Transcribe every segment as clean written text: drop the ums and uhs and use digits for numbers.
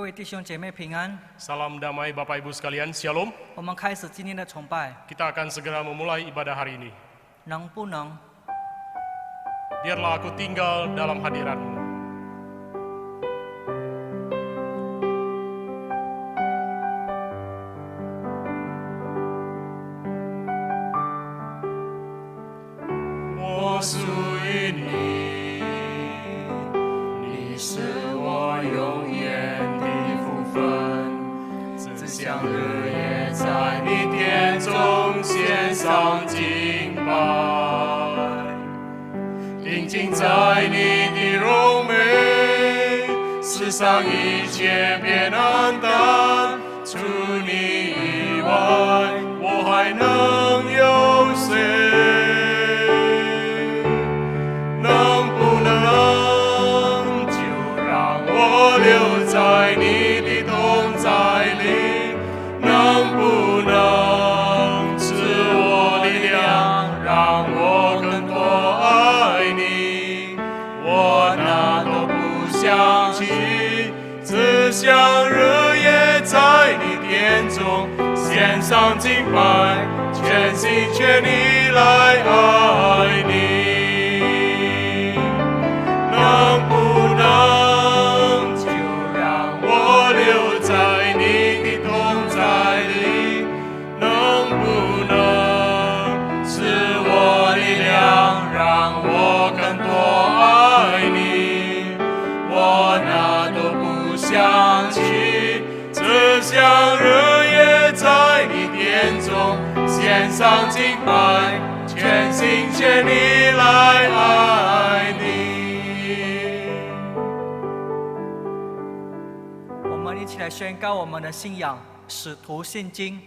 位弟兄姐妹平安。 Salam damai Bapak Ibu sekalian, Shalom. 我们开始今天的崇拜， Kita akan segera memulai ibadah hari ini. 能不能 Biarlah aku tinggal dalam hadirat-Mu. "我属于你，你是我永远的福分，只想日夜在你殿中献上敬拜，定睛在你的荣美，世上一切别难淡，除你以外，我还能有谁？能不能就让我留在你的同在里？能不能赐我力量，让我更多爱你？我哪都不想去，只想日夜在你殿中献上敬拜，全心全意来爱你。能不能就让我留在你的同在里？能不能赐我力量，让我更多爱你？我哪都不想去，只想日夜在你殿中献上敬拜，全心全意来爱你。我们一起来宣告我们的信仰，使徒信经。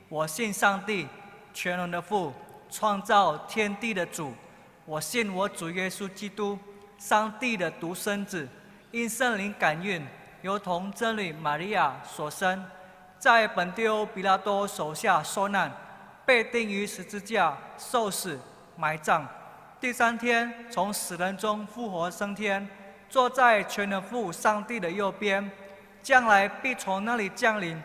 我信上帝，全能的父，创造天地的主。我信我主耶稣基督，上帝的独生子，因圣灵感孕，由童真女玛利亚所生，在本丢欧比拉多手下受难，被钉于十字架，受死，埋葬。第三天从死人中复活升天，坐在全能父上帝的右边。将来必从那里降临，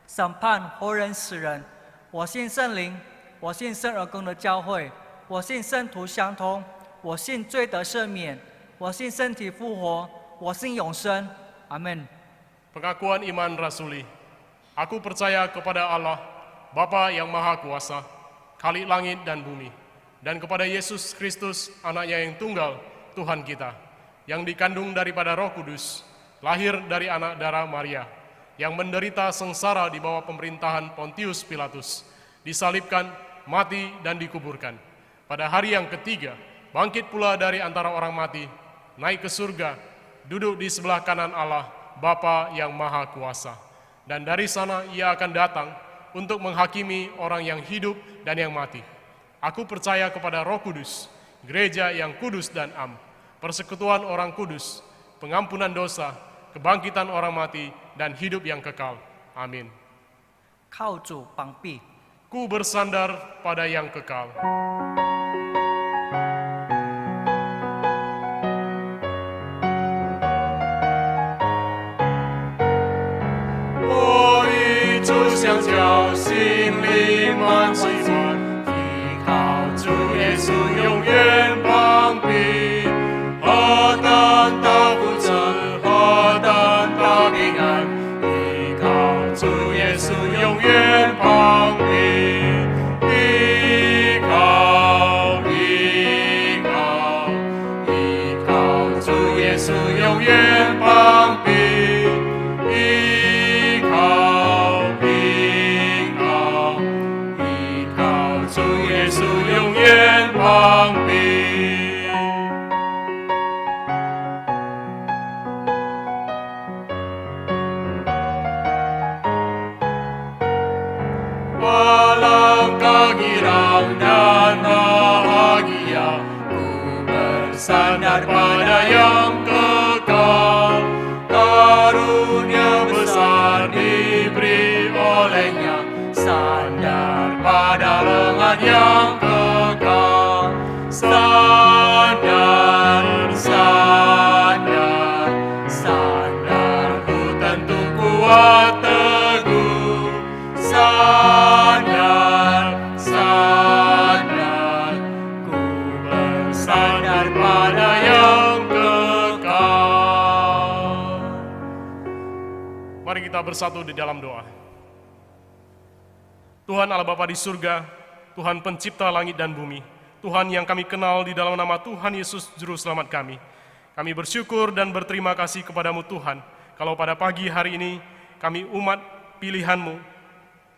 审判活人死人。我信圣灵，我信圣而公的教会，我信圣徒相通，我信罪得赦免，我信身体复活，我信永生。阿门。 Pengakuan iman rasuli. Aku percaya kepada Allah, Bapa yang Maha Kuasa, Khalik langit dan bumi, dan kepada Yesus Kristus, Anaknya yang tunggal, Tuhan kita, yang dikandung daripada Roh Kudus, lahir dari anak darah Maria, yang menderita sengsara di bawah pemerintahan Pontius Pilatus, disalibkan, mati, dan dikuburkan. Pada hari yang ketiga, bangkit pula dari antara orang mati, naik ke surga, duduk di sebelah kanan Allah, Bapa yang Maha Kuasa. Dan dari sana ia akan datang untuk menghakimi orang yang hidup dan yang mati. Aku percaya kepada Roh Kudus, gereja yang kudus dan am, persekutuan orang kudus, pengampunan dosa, kebangkitan orang mati, dan hidup yang kekal. Amin. 靠主膀臂， Ku bersandar pada yang kekal. "我与主相交，心里满喜欢，依靠主耶稣永远膀臂，何等大福赐，何等大平安，依靠主耶稣永远膀臂，依靠主耶稣永远膀臂。依靠主耶稣永远膀臂。Walau kaki dan bahagia, ku bersandar pada yang kekal. Karunia besar diberi olehnya, sandar pada lengan yang kekal. Sandar, sandar, sandar, ku tentu Sadar, sadar, ku bersandar pada yang kekal. Mari kita bersatu di dalam doa. Tuhan Allah Bapa di surga, Tuhan pencipta langit dan bumi, Tuhan yang kami kenal di dalam nama Tuhan Yesus Juru Selamat kami. Kami bersyukur dan berterima kasih kepadamu Tuhan, kalau pada pagi hari ini kami umat pilihan-Mu,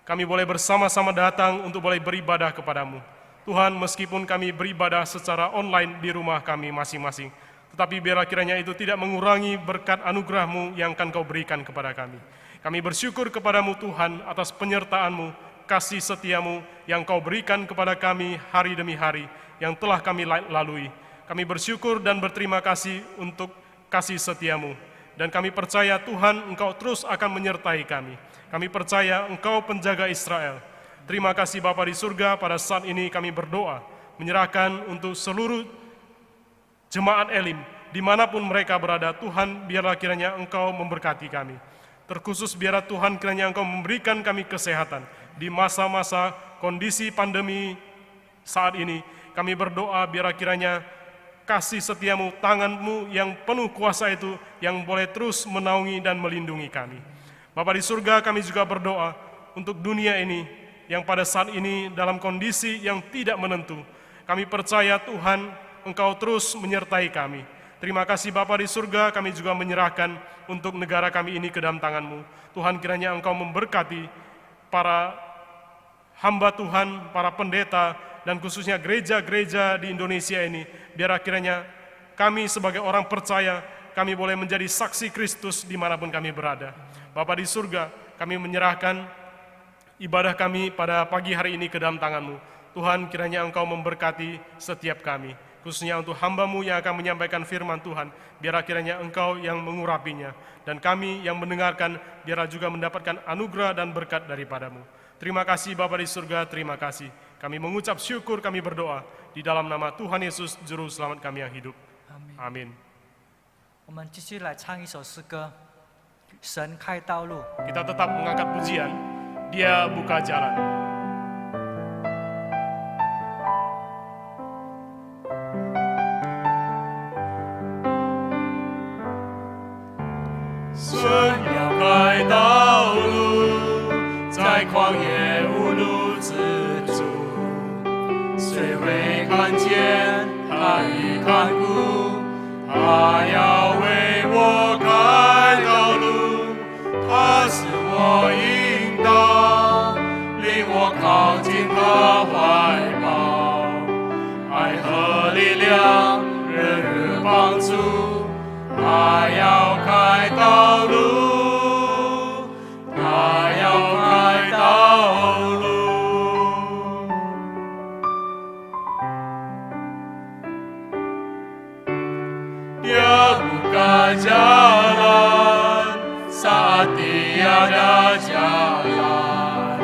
kami boleh bersama-sama datang untuk boleh beribadah kepadamu. Tuhan, meskipun kami beribadah secara online di rumah kami masing-masing, tetapi biarlah kiranya itu tidak mengurangi berkat anugerah-Mu yang akan Kau berikan kepada kami. Kami bersyukur kepadamu Tuhan atas penyertaan-Mu, kasih setia-Mu yang Kau berikan kepada kami hari demi hari yang telah kami lalui. Kami bersyukur dan berterima kasih untuk kasih setia-Mu. Dan kami percaya Tuhan Engkau terus akan menyertai kami. Kami percaya Engkau penjaga Israel. Terima kasih Bapa di surga, pada saat ini kami berdoa, menyerahkan untuk seluruh jemaat Elim, dimanapun mereka berada, Tuhan biarlah kiranya Engkau memberkati kami. Terkhusus biarlah Tuhan kiranya Engkau memberikan kami kesehatan di masa-masa kondisi pandemi saat ini. Kami berdoa biarlah kiranya kasih setia-Mu, tangan-Mu yang penuh kuasa itu yang boleh terus menaungi dan melindungi kami. Bapa di surga, kami juga berdoa untuk dunia ini yang pada saat ini dalam kondisi yang tidak menentu. Kami percaya Tuhan Engkau terus menyertai kami. Terima kasih Bapa di surga, kami juga menyerahkan untuk negara kami ini ke dalam tangan-Mu. Tuhan kiranya Engkau memberkati para hamba Tuhan, para pendeta, dan khususnya gereja-gereja di Indonesia ini. Biar akhirnya kami sebagai orang percaya, kami boleh menjadi saksi Kristus dimanapun kami berada. Bapa di surga, kami menyerahkan ibadah kami pada pagi hari ini ke dalam tangan-Mu. Tuhan kiranya Engkau memberkati setiap kami, khususnya untuk hamba-Mu yang akan menyampaikan firman Tuhan. Biar akhirnya Engkau yang mengurapinya, dan kami yang mendengarkan, biarlah juga mendapatkan anugerah dan berkat daripada-Mu. Terima kasih Bapa di surga, terima kasih. Kami mengucap syukur, kami berdoa di dalam nama Tuhan Yesus, Juru Selamat kami yang hidup. Amin. 我们继续来唱一首诗歌，神开道路。 Kita tetap mengangkat pujian, Dia buka jalan.开道路，在旷野无路之处，谁会看见他已看顾？他要为我开道路，他是我引导，领我靠近他怀抱，爱和力量，日日帮助。他要开道路，他要开道路。Dia buka jalan saat tiada jalan,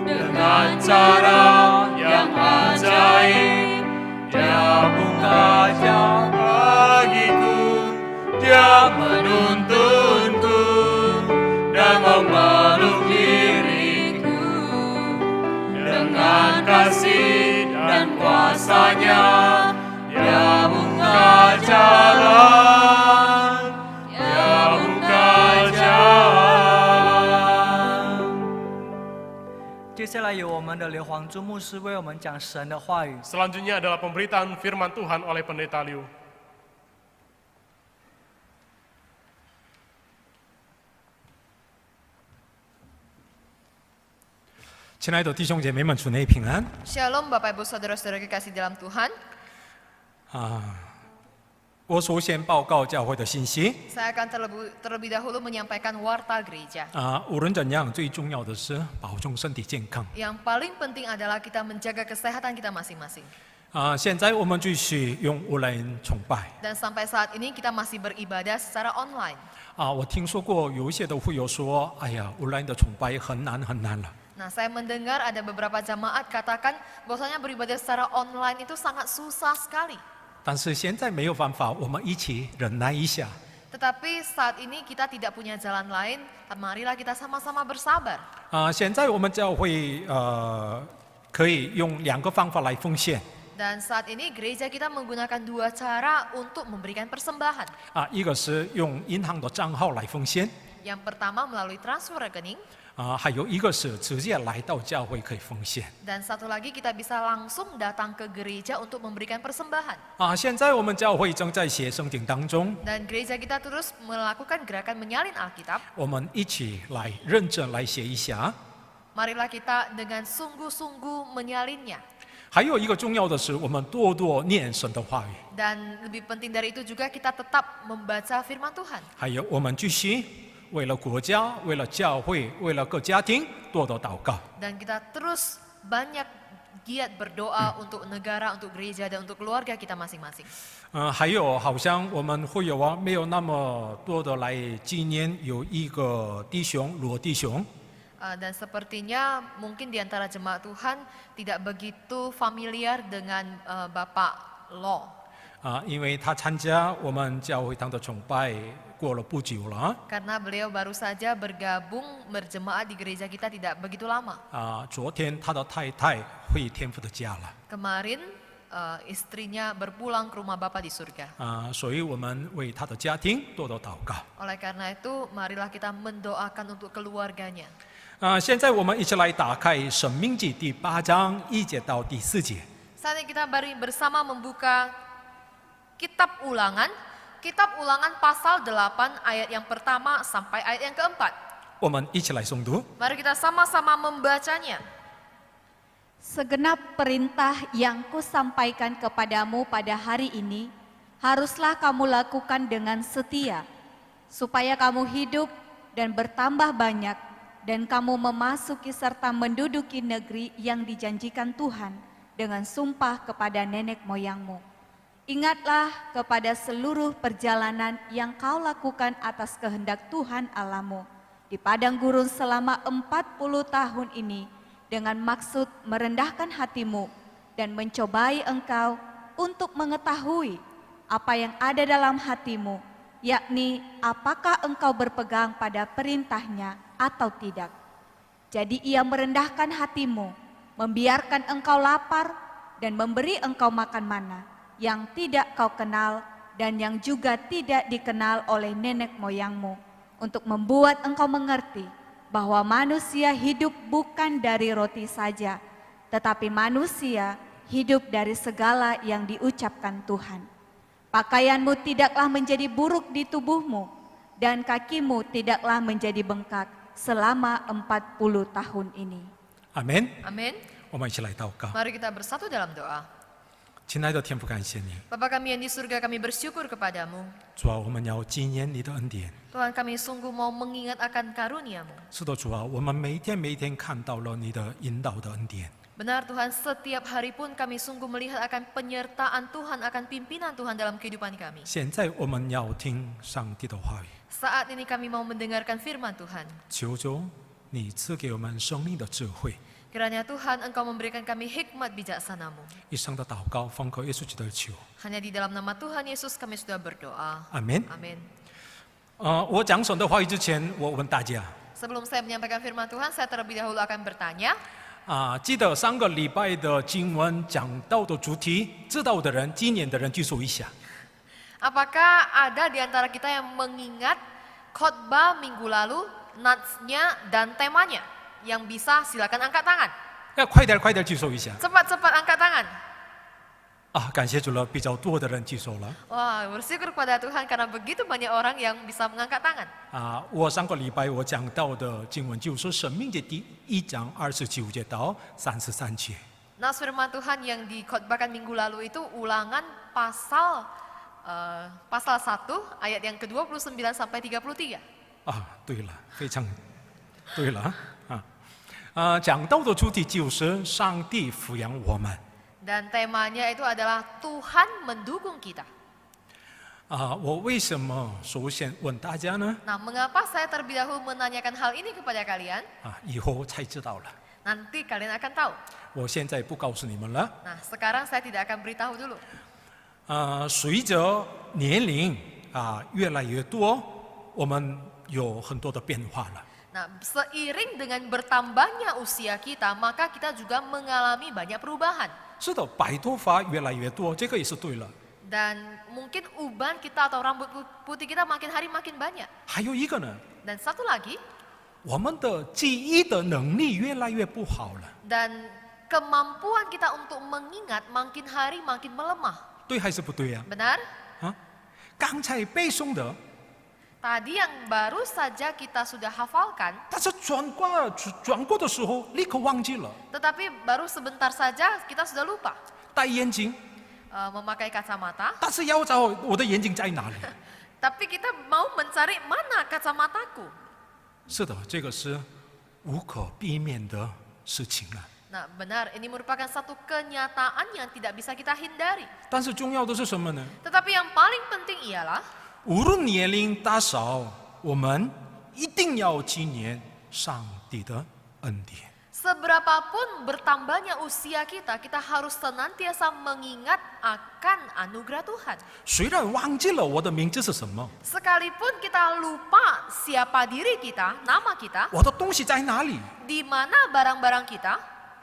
dengan cara yang ajaib. Dia buka jalan bagiku. Dia menuntunku dan memeluk diriku dengan kasih dan kuasa-Nya. Dia buka jalan, Dia buka jalan. 接下来由我们的刘黄珠牧师为我们讲神的话语。 Selanjutnya adalah pemberitaan firman Tuhan oleh Pendeta Liu. 亲爱的弟兄姐妹们，主内平安 Shalom Bapak Ibu Saudara-saudara kekasih dalam Tuhan. 我首先报告教会的信息 Saya akan terlebih dahulu menyampaikan warta gereja. 无论怎样，最重要的是保重身体健康 Yang paling penting adalah kita menjaga kesehatan kita masing-masing. 现在我们继续用无人崇拜 Dan sampai saat ini kita masih beribadah secara online. 我听说过有一些的会友说，哎呀，无人的崇拜很难很难了。 Nah, saya mendengar ada beberapa jamaat katakan bahwasanya beribadah secara online itu sangat susah sekali. 但是现在没有办法，我们一起忍耐一下。Tetapi saat ini kita tidak punya jalan lain, marilah kita sama-sama bersabar. 现在我们教会可以用2个方法来奉献 Dan saat ini gereja kita menggunakan 2 cara untuk memberikan persembahan. 一个是用银行的账号来奉献 Yang pertama melalui transfer rekening, 还有一个是直接来到教会可以奉献 dan satu lagi kita bisa langsung datang ke gereja untuk memberikan persembahan. 现在我们教会正在写圣经当中 Dan gereja kita terus melakukan gerakan menyalin Alkitab. 我们一起来认真来写一下 Marilah kita dengan sungguh-sungguh menyalinnya. 还有一个重要的是我们多多念神的话语 Dan lebih penting dari itu juga kita tetap membaca firman Tuhan. 还有我们继续为了国家为了教会为了各家庭多多祷告 Dan kita terus banyak giat berdoa untuk negara, untuk gereja, dan untuk keluarga kita masing-masing. 还有好像我们会有没有那么多的来纪念有一个弟兄罗弟兄 Dan sepertinya mungkin di antara jemaat Tuhan tidak begitu familiar dengan Bapak Lo. 因为他参加我们教会堂的崇拜过了不久了 Karena beliau baru saja bergabung berjemaat di gereja kita tidak begitu lama. 昨天他的太太回天父的家了 Kemarin istrinya berpulang ke rumah Bapa di surga. 所以我们为他的家庭多多祷告 Oleh karena itu, marilah kita mendoakan untuk keluarganya. 现在我们一起来打开《申命记》第8章1节到第4节 Saat ini kita bersama membuka Kitab Ulangan pasal 8 ayat yang pertama sampai ayat yang keempat. 我们一起来诵读 Mari kita sama-sama membacanya. Segenap perintah yang kusampaikan kepadamu pada hari ini, haruslah kamu lakukan dengan setia, supaya kamu hidup dan bertambah banyak, dan kamu memasuki serta menduduki negeri yang dijanjikan Tuhan dengan sumpah kepada nenek moyangmu. Ingatlah kepada seluruh perjalanan yang kau lakukan atas kehendak Tuhan Allahmu di padang gurun selama 40 tahun ini, dengan maksud merendahkan hatimu dan mencobai engkau untuk mengetahui apa yang ada dalam hatimu, yakni apakah engkau berpegang pada perintahnya atau tidak. Jadi ia merendahkan hatimu, membiarkan engkau lapar dan memberi engkau makan mana yang tidak kau kenal dan yang juga tidak dikenal oleh nenek moyangmu, untuk membuat engkau mengerti bahwa manusia hidup bukan dari roti saja, tetapi manusia hidup dari segala yang diucapkan Tuhan. Pakaianmu tidaklah menjadi buruk di tubuhmu, dan kakimu tidaklah menjadi bengkak selama 40 tahun ini. 阿门 Amin. 我们一起来祷告 Mari kita bersatu dalam doa. 亲爱的天父感谢你 Bapa kami yang di surga, kami bersyukur kepadamu. 主啊我们要纪念你的恩典 Tuhan, kami sungguh mau mengingat akan karuniamu. 是的主啊我们每一天看到了你的引导的恩典 Benar Tuhan, setiap hari pun kami sungguh melihat akan penyertaan Tuhan, akan pimpinan Tuhan dalam kehidupan kami. 现在我们要听上帝的话语 Saat ini kami mau mendengarkan firman Tuhan. 求主你赐给我们生命的智慧 Kiranya Tuhan Engkau memberikan kami hikmat bijaksanamu. 一生的祷告奉靠耶稣基督的求 Hanya di dalam nama Tuhan Yesus kami sudah berdoa. 阿门 Amin. 我讲神的话语之前我问大家 Sebelum saya menyampaikan firman Tuhan, saya terlebih dahulu akan bertanya. 记得上个礼拜的经文讲到的主题知道的人今年的人举手一下 Apakah ada di antara kita yang mengingat khotbah minggu lalu, natsnya dan temanya? Yang bisa silakan angkat tangan. 要快点举手一下 Cepat-cepat angkat tangan. 感谢主了比较多的人举手了 Wah, bersyukur kepada Tuhan karena begitu banyak orang yang bisa mengangkat tangan. 我上个礼拜我讲到的经文就是申命记第1章29节到33节 Nas firman Tuhan yang dikhotbahkan minggu lalu itu ulangan pasal 1 ayat yang ke-29 sampai 33. 对了非常对了讲到的主题就是上帝抚养我们 Dan temanya itu adalah Tuhan mendukung kita. 我为什么首先问大家呢 Nah, mengapa saya terlebih dahulu menanyakan hal ini kepada kalian? 以后才知道了 Nanti kalian akan tahu. 我现在不告诉你们了 Nah, sekarang saya tidak akan beritahu dulu. 随着年龄越来越多，我们有很多的变化了。 Nah, seiring dengan bertambahnya usia kita, maka kita juga mengalami banyak perubahan. 是的，白头发越来越多，这个也是对了。 Dan mungkin uban kita atau rambut putih kita makin hari makin banyak. 还有一个呢， Dan satu lagi, 我们的记忆的能力越来越不好了， dan kemampuan kita untuk mengingat makin hari makin melemah. 对还是不对呀、 Benar? 啊？刚才背诵的， Tadi yang baru saja kita sudah hafalkan, 但是转过的时候立刻忘记了。 tetapi baru sebentar saja kita sudah lupa. 戴眼镜， Memakai kacamata, 但是要找我的眼镜在哪里？ tapi kita mau mencari mana kacamataku. 是的，这个是无可避免的事情了。 Nah, benar, ini merupakan satu kenyataan yang tidak bisa kita hindari. 但是重要的是什么呢？ Tetapi yang paling penting ialah 无论年龄大小，我们一定要纪念上帝的恩典。 seberapapun bertambahnya usia kita, kita harus senantiasa mengingat akan anugerah Tuhan. 虽然忘记了我的名字是什么， Sekalipun kita lupa siapa diri kita, nama kita, 我的东西在哪里， di mana barang-barang kita,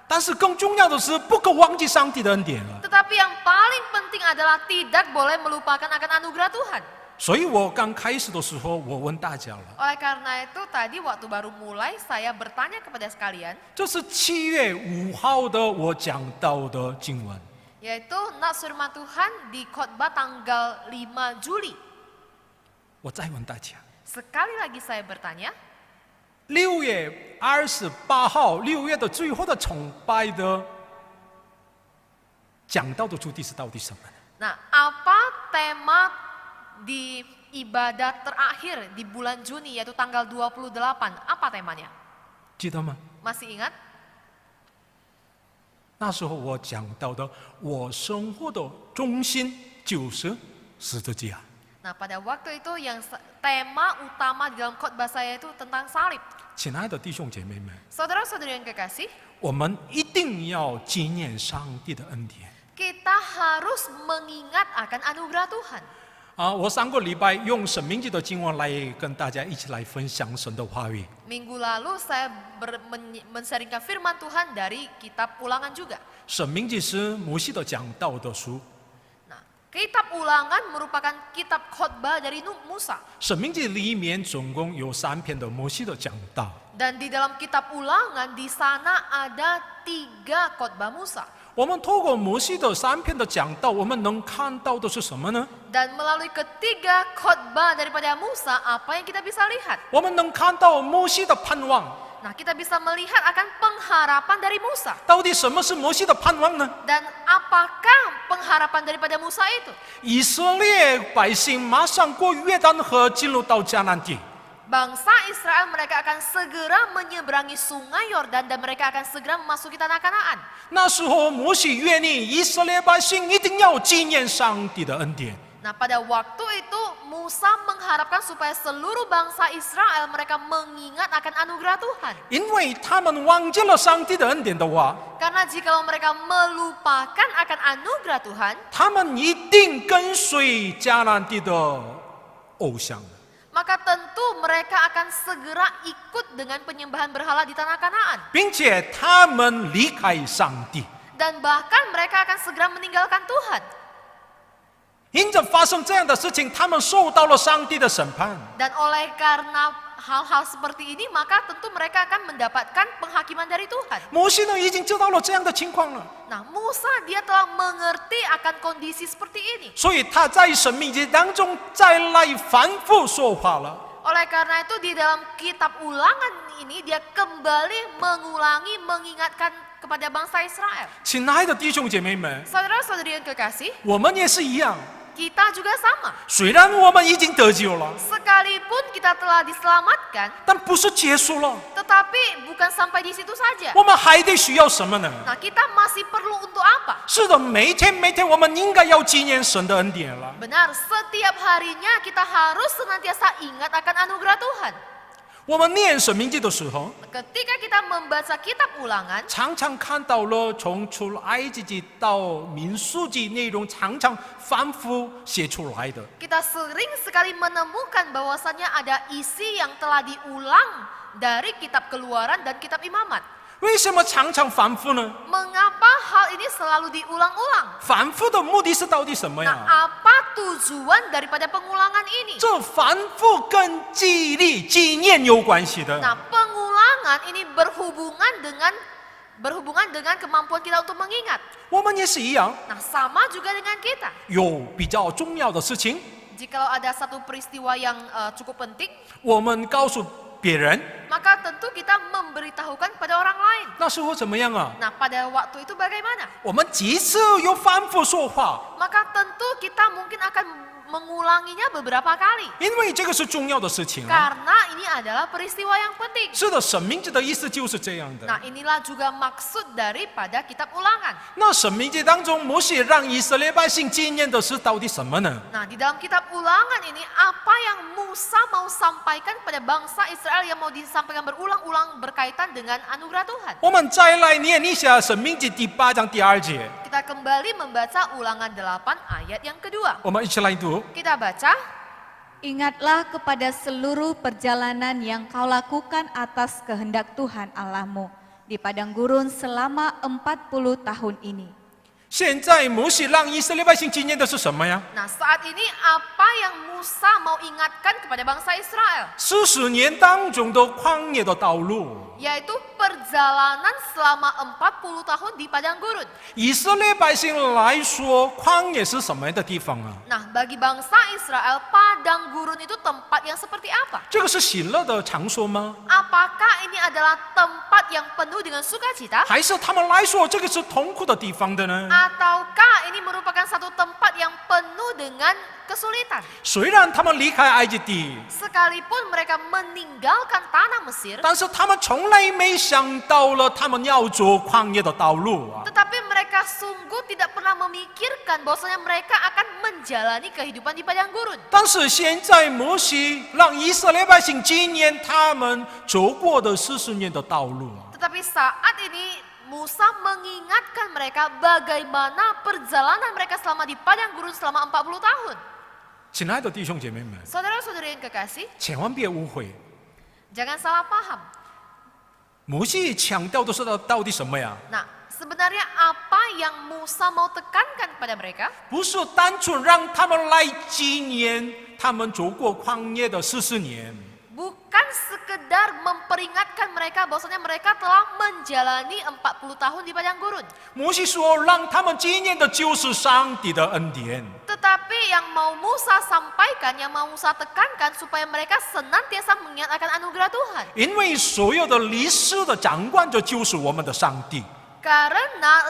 但是更重要的是不可忘记上帝的恩典了。 tetapi yang paling penting adalah tidak boleh melupakan akan anugerah Tuhan. 所以我刚开始的时候，我问大家了， Oleh karena itu tadi waktu baru mulai saya bertanya kepada sekalian, 这是7月5号的我讲到的经文。 yaitu Nats firman Tuhan di khotbah tanggal 5 Juli. 我再问大家， Sekali lagi saya bertanya, 6月28号，6月的最后的崇拜的讲到的主题是到底什么呢？ nah apa tema di ibadat terakhir di bulan Juni yaitu tanggal 28? Apa temanya? 记得吗？ Masih ingat? 那时候我讲到的，我生活的中心就是十字架。 Nah pada waktu itu yang tema utama di dalam khotbah saya itu tentang salib. 亲爱的弟兄姐妹们， Saudara-saudari yang kekasih, 我们一定要纪念上帝的恩典。 kita harus mengingat akan anugerah Tuhan. 我上个礼拜用申命记的经文来跟大家一起来分享神的话语。 Minggu lalu saya men-sharingkan firman Tuhan dari kitab Ulangan juga. 申命记是摩西的讲道的书， Nah, kitab Ulangan merupakan kitab khotbah dari Musa. 申命记里面总共有3篇的摩西的讲道。 Dan di dalam kitab Ulangan di sana ada 3 khotbah Musa. 我们透过摩西的3篇的讲道，我们能看到的是什么呢？ Dan melalui ketiga khotbah daripada Musa, apa yang kita bisa lihat? 我们能看到摩西的盼望。 Nah, kita bisa melihat akan pengharapan dari Musa. 到底什么是摩西的盼望呢？ Dan apakah pengharapan daripada Musa itu? 以色列百姓马上过约旦河，进入到迦南地。 Bangsa Israel mereka akan segera menyeberangi sungai Yordan dan mereka akan segera memasuki tanah Kanaan. 那时候，摩西约定以色列百姓一定要纪念上帝的恩典。 Nah, pada waktu itu Musa mengharapkan supaya seluruh bangsa Israel mereka mengingat akan anugerah Tuhan. 因为他们忘记了上帝的恩典的话， Karena jikalau mereka melupakan akan anugerah Tuhan, 他们一定跟随迦南地的偶像。 maka tentu mereka akan segera ikut dengan penyembahan berhala di tanah Kanaan. 并且他们离开上帝， Dan bahkan mereka akan segera meninggalkan Tuhan. 因着发生这样的事情，他们受到了上帝的审判。 Dan oleh karena hal-hal seperti ini, maka tentu mereka akan mendapatkan penghakiman dari Tuhan. 摩西呢，已经知道了这样的情况了， Nah, Musa dia telah mengerti akan kondisi seperti ini. 所以他在申命记当中再来反复说话了。 Oleh karena itu di dalam kitab Ulangan ini dia kembali mengulangi mengingatkan kepada bangsa Israel. 亲爱的弟兄姐妹们， Saudara-saudari yang kekasih, 我们也是一样。 kita juga sama. 虽然我们已经得救了， Sekalipun kita telah diselamatkan, 但不是结束了， tetapi bukan sampai di situ saja. 我们还得需要什么呢？ Nah, kita masih perlu untuk apa? 是的，每天我们应该要纪念神的恩典了。 Benar, setiap harinya kita harus senantiasa ingat akan anugerah Tuhan. 我们念《申命记》的时候， Ketika kita membaca kitab ulangan, 常常看到了从出埃及记到民数记内容常常反复写出来的。 kita sering sekali menemukan bahwasannya ada isi yang telah diulang dari kitab Keluaran dan kitab Imamat. 为什么常常反复呢？ Mengapa hal ini selalu diulang-ulang? 反复的目的是到底什么 Nah, 呀？ apa tujuan daripada pengulangan ini? 这反复跟记忆力、纪念有关系的。 Nah, pengulangan ini berhubungan dengan kemampuan kita untuk mengingat. 我们也是一样， Nah, sama juga dengan kita. 有比较重要的事情， Jikalau ada satu peristiwa yang cukup penting, 我们告诉别人， maka tentu kita memberitahukan pada orang lain. 那时候怎么样啊？ Nah, pada waktu itu bagaimana? 我们几次又反复说话， Maka tentu kita mungkin akan mengulanginya beberapa kali. 因为这个是重要的事情啊。 Karena ini adalah peristiwa yang penting. 是的，神明记的意思就是这样的。 Nah, inilah juga maksud daripada kitab ulangan. 那神明记当中，摩西让以色列百姓纪念的是到底什么呢？ Nah, di dalam kitab ulangan ini apa yang Musa mau sampaikan pada bangsa Israel yang mau disampaikan berulang-ulang berkaitan dengan anugerah Tuhan. 我们再来念一下神明记第8章第2节， Kita kembali membaca ulangan 8 ayat yang kedua. 我们一起来读。 Kita baca, Ingatlah kepada seluruh perjalanan yang kau lakukan atas kehendak Tuhan Allahmu di padang gurun selama 40 tahun ini. 现在摩西让以色列百姓纪念的是什么呀？ nah saat ini apa yang Musa mau ingatkan kepada bangsa Israel? 40年当中的旷野的道路， Yaitu perjalanan selama 40 tahun di padang gurun. 以色列百姓来说，旷野是什么样的地方啊？ Nah, bagi bangsa Israel, padang gurun itu tempat yang seperti apa? 这个是喜乐的场所吗？ Apakah ini adalah tempat yang penuh dengan sukacita? 还是他们来说这个是痛苦的地方的呢？ Ataukah ini merupakan satu tempat yang penuh dengan kesulitan? 虽然他们离开埃及地， Sekalipun mereka meninggalkan tanah Mesir, 但是他们从来没想到了他们要走旷野的道路啊！ tetapi mereka sungguh tidak pernah memikirkan bahwasanya mereka akan menjalani kehidupan di padang gurun. 但是现在摩西让以色列百姓纪念他们走过的40年的道路啊！ Tetapi saat ini Musa mengingatkan mereka bagaimana perjalanan mereka selama di padang gurun selama 40 tahun. 亲爱的弟兄姐妹们， Saudara-saudari yang kekasih, 千万别误会， jangan salah paham. 摩西强调的是到底什么呀？ Nah, sebenarnya apa yang Musa mau tekankan kepada mereka? 不是单纯让他们来纪念他们走过旷野的40年。 Bukan sekedar memperingatkan mereka bahwasanya mereka telah menjalani 40 tahun di padang gurun. 摩西说，让他们纪念的就是上帝的恩典。 Tetapi yang mau Musa sampaikan, yang mau Musa tekankan supaya mereka senantiasa mengingat akan anugerah Tuhan. 因为所有的历史的掌管者就是我们的上帝。 Karena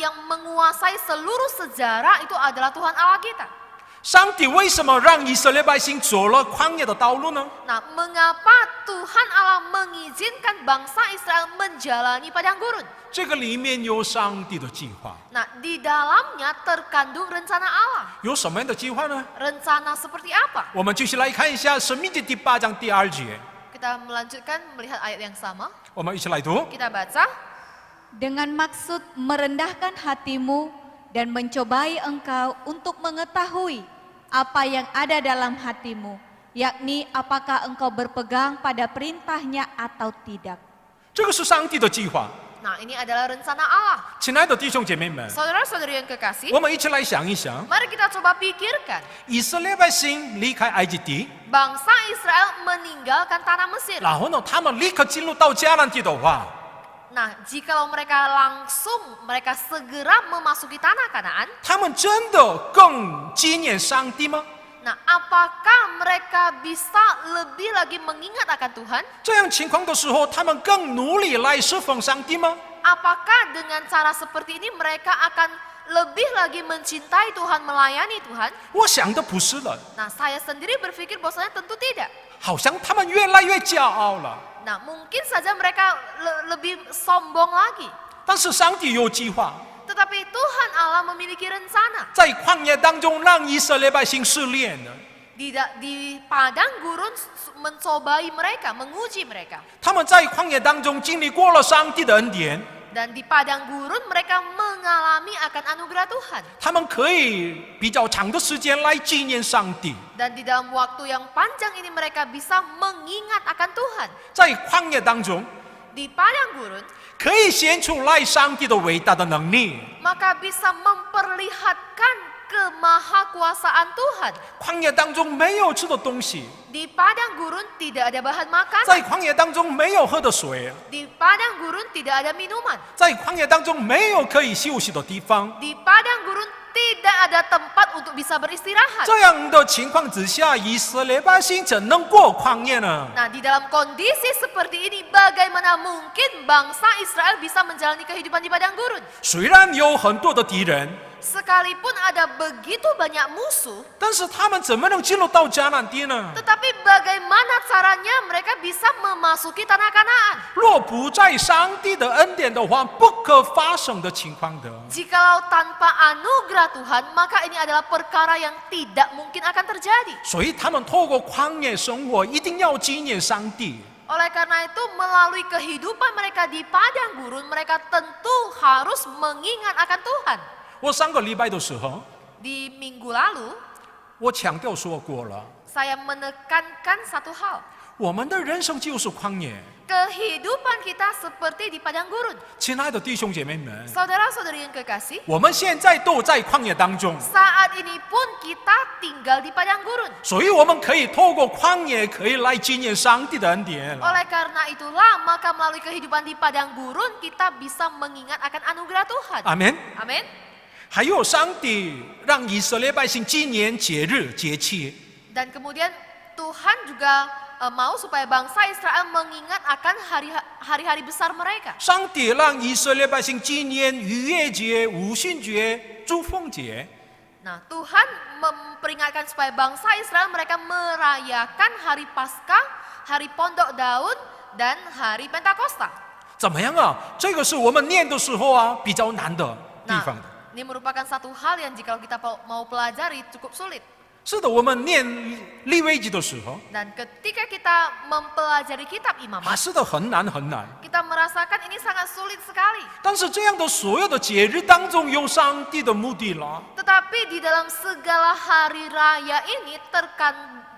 yang menguasai seluruh sejarah itu adalah Tuhan Allah kita. 上帝为什么让以色列百姓走了旷野的道路呢？ Nah, mengapa Tuhan Allah mengizinkan bangsa Israel menjalani padang gurun? 这个里面有上帝的计划。 Nah, di dalamnya terkandung rencana Allah. 有什么样的计划呢？ Rencana seperti apa? 我们继续来看一下《申命记》第8章第2节， Kita melanjutkan melihat ayat yang sama. 我们一起来读。 Kita baca. Dengan maksud merendahkan hatimu dan mencobai engkau untuk mengetahui apa yang ada dalam hatimu, yakni apakah engkau berpegang pada perintahnya atau tidak. 这个是上帝的计划。 Nah, ini adalah rencana Allah. 亲爱的弟兄姐妹们， Saudara-saudari yang kekasih, 我们一起来想一想， mari kita coba pikirkan. 以色列百姓离开埃及地， Bangsa Israel meninggalkan tanah Mesir. 然后呢，他们立刻进入到迦南地的话， Nah, jikalau mereka segera memasuki tanah Kanaan, 他们真的更纪念上帝吗？ nah apakah mereka bisa lebih lagi mengingat akan Tuhan? 这样情况的时候，他们更努力来侍奉上帝吗？ Apakah dengan cara seperti ini mereka akan lebih lagi mencintai Tuhan, melayani Tuhan? 我想的不是的， Nah, saya sendiri berpikir bahwasanya tentu tidak. 好像他们越来越骄傲了。 Nah, mungkin saja mereka lebih sombong lagi. 但是上帝有计划， Tetapi Tuhan Allah memiliki rencana. 在旷野当中让以色列百姓试炼了， Di padang gurun mencobai mereka, menguji mereka. 他们在旷野当中经历过了上帝的恩典， Dan di padang gurun mereka mengalami akan anugerah Tuhan. 他们可以比较长的时间来纪念上帝。 Dan di dalam waktu yang panjang ini mereka bisa mengingat akan Tuhan. 在旷野当中， Di padang gurun 可以显出来上帝的伟大的能力。 maka bisa memperlihatkan kemahakuasaan Tuhan. 旷野当中没有吃的东西， Di padang gurun tidak ada bahan makanan. 在旷野当中没有喝的水， Di padang gurun tidak ada minuman. 在旷野当中没有可以休息的地方。 Di padang gurun tidak ada tempat untuk bisa beristirahat. 这样的情况之下，以色列百姓怎能过旷野呢？ Nah, di dalam kondisi seperti ini, bagaimana mungkin bangsa Israel bisa menjalani kehidupan di padang gurun? 虽然有很多的敌人， Sekalipun ada begitu banyak musuh, 但是他们怎么能进入到迦南地呢？ tetapi bagaimana caranya mereka bisa memasuki tanah Kanaan? 若不在上帝的恩典的话，不可发生的情况的。 Jikalau tanpa anugerah Tuhan, maka ini adalah perkara yang tidak mungkin akan terjadi. 所以他们透过旷野生活，一定要纪念上帝。 Oleh karena itu, melalui kehidupan mereka di padang gurun, mereka tentu harus mengingat akan Tuhan. 我上个礼拜的时候， Di minggu lalu, 我强调说过了， saya menekankan satu hal. 我们的人生就是旷野。 Kehidupan kita seperti di padang gurun. 亲爱的弟兄姐妹们， Saudara-saudari yang kekasih, 我们现在都在旷野当中， saat ini pun kita tinggal di padang gurun. 所以我们可以透过旷野，可以来纪念上帝的恩典。 Oleh karena itulah, maka melalui kehidupan di padang gurun, kita bisa mengingat akan anugerah Tuhan. 阿门。 Amin. 还有上帝让以色列百姓纪念节日节期， Dan kemudian Tuhan juga mau supaya bangsa Israel mengingat akan hari-hari besar mereka. 上帝让以色列百姓纪念逾越节、五旬节、祝丰节。 Nah, Tuhan memperingatkan supaya bangsa Israel mereka merayakan hari Paskah, hari Pondok Daud, dan hari Pentakosta. 怎么样啊？这个是我们念的时候啊比较难的地 Nah, 方的。 ini merupakan satu hal yang jika kita mau pelajari cukup sulit. 是的，我们念利未记的时候， Dan ketika kita mempelajari kitab 啊， Imamat, 是的，很难很难。 kita merasakan ini sangat sulit sekali. 但是这样的所有的节日当中有上帝的目的了。 Tetapi di dalam segala hari raya ini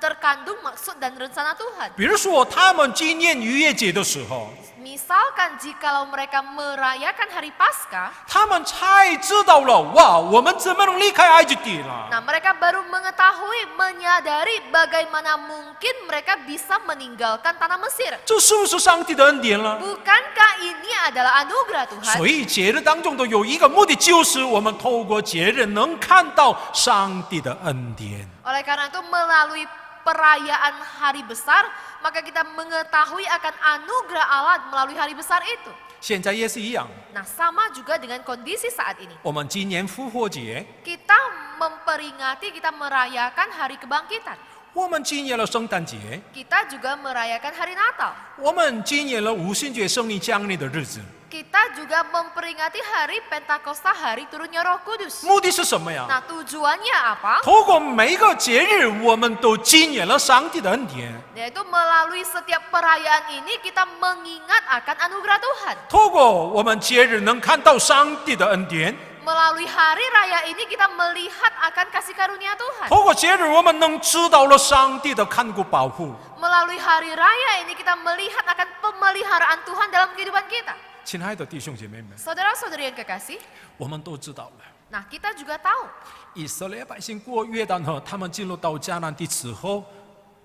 terkandung maksud dan rencana Tuhan. 比如说，他们纪念逾越节的时候， Misalkan jikalau mereka merayakan hari Paskah, 他们才知道了，哇，我们怎么能离开埃及地了？ nah mereka baru mengetahui, menyadari bagaimana mungkin mereka bisa meninggalkan tanah Mesir. 这是不是上帝的恩典了？ Bukankah ini adalah anugerah Tuhan? 所以节日当中都有一个目的，就是我们透过节日能看到上帝的恩典。 Oleh karena itu melalui perayaan hari besar, maka kita mengetahui akan anugerah Allah melalui hari besar itu. 现在也是一样， Nah, sama juga dengan kondisi saat ini. 我们今年复活节， Kita memperingati, kita merayakan hari kebangkitan. 我们纪念了圣诞节， Kita juga merayakan hari Natal. 我们纪念了五旬节圣灵降临的日子。 Kita juga memperingati hari Pentakosta, hari turunnya Roh Kudus. 目的是什么呀？ Nah, tujuannya apa? 透过每个节日，我们都纪念了上帝的恩典。 Yaitu melalui setiap perayaan ini kita mengingat akan anugerah Tuhan. 透过我们节日能看到上帝的恩典， Melalui hari raya ini kita melihat akan kasih karunia Tuhan. 透过节日我们能知道了上帝的看顾保护。 Melalui hari raya ini kita melihat akan pemeliharaan Tuhan dalam kehidupan kita. 亲爱的弟兄姐妹们， Saudara-saudari yang kekasih, 我们都知道了， nah kita juga tahu 以色列百姓过约旦河，他们进入到迦南地之后，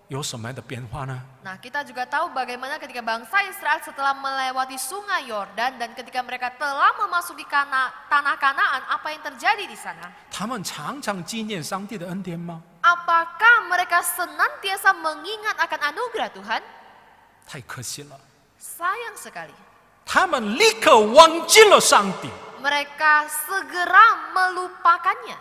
有什么样的变化呢？ Nah, kita juga tahu bagaimana ketika bangsa Israel setelah melewati sungai Yordan dan ketika mereka telah memasuki tanah Kanaan, apa yang terjadi di sana? 他们常常纪念上帝的恩典吗？ Apakah mereka senantiasa mengingat akan anugerah Tuhan? 太可惜了， Sayang sekali. 他们立刻忘记了上帝。 Mereka segera melupakannya.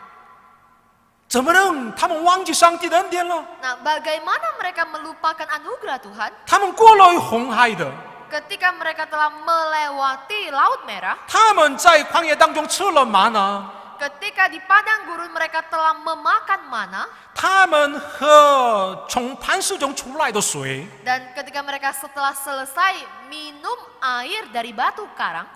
怎么能他们忘记上帝的恩典了？ Nah, bagaimana mereka melupakan anugerah Tuhan? 他们过了红海的， Ketika mereka telah melewati Laut Merah, 他们在旷野当中吃了玛拿， ketika di padang gurun mereka telah memakan mana, 他们喝从磐石中出来的水， dan ketika mereka setelah selesai minum air dari batu karang,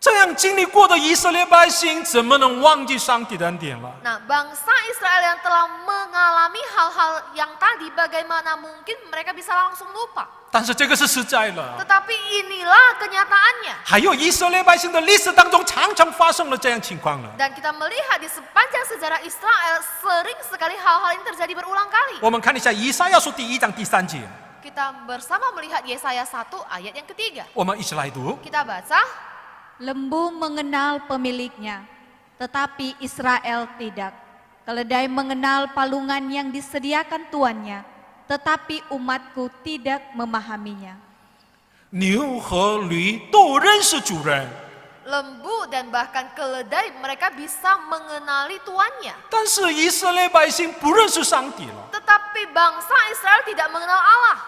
这样经历过的以色列百姓怎么能忘记上帝的恩典了？ nah bangsa Israel yang telah mengalami hal-hal yang tadi, bagaimana mungkin mereka bisa langsung lupa? 但是这个是实在了。 Tetapi inilah kenyataannya. 还有以色列百姓的历史当中，常常发生了这样情况了。 Dan kita melihat di sepanjang sejarah Israel sering sekali hal-hal ini terjadi berulang kali. 我们看一下以赛亚书第1章第3节， Kita bersama melihat Yesaya 1 ayat yang ketiga. 我们一起来读。 Kita baca, Lembu mengenal pemiliknya, tetapi Israel tidak. Keledai mengenal palungan yang disediakan tuannya, tetapi umatku tidak memahaminya. 牛和驴都认识主人， lembu dan bahkan keledai mereka bisa mengenali tuannya. 但是以色列百姓不认识上帝了。 Tetapi bangsa Israel tidak mengenal Allah.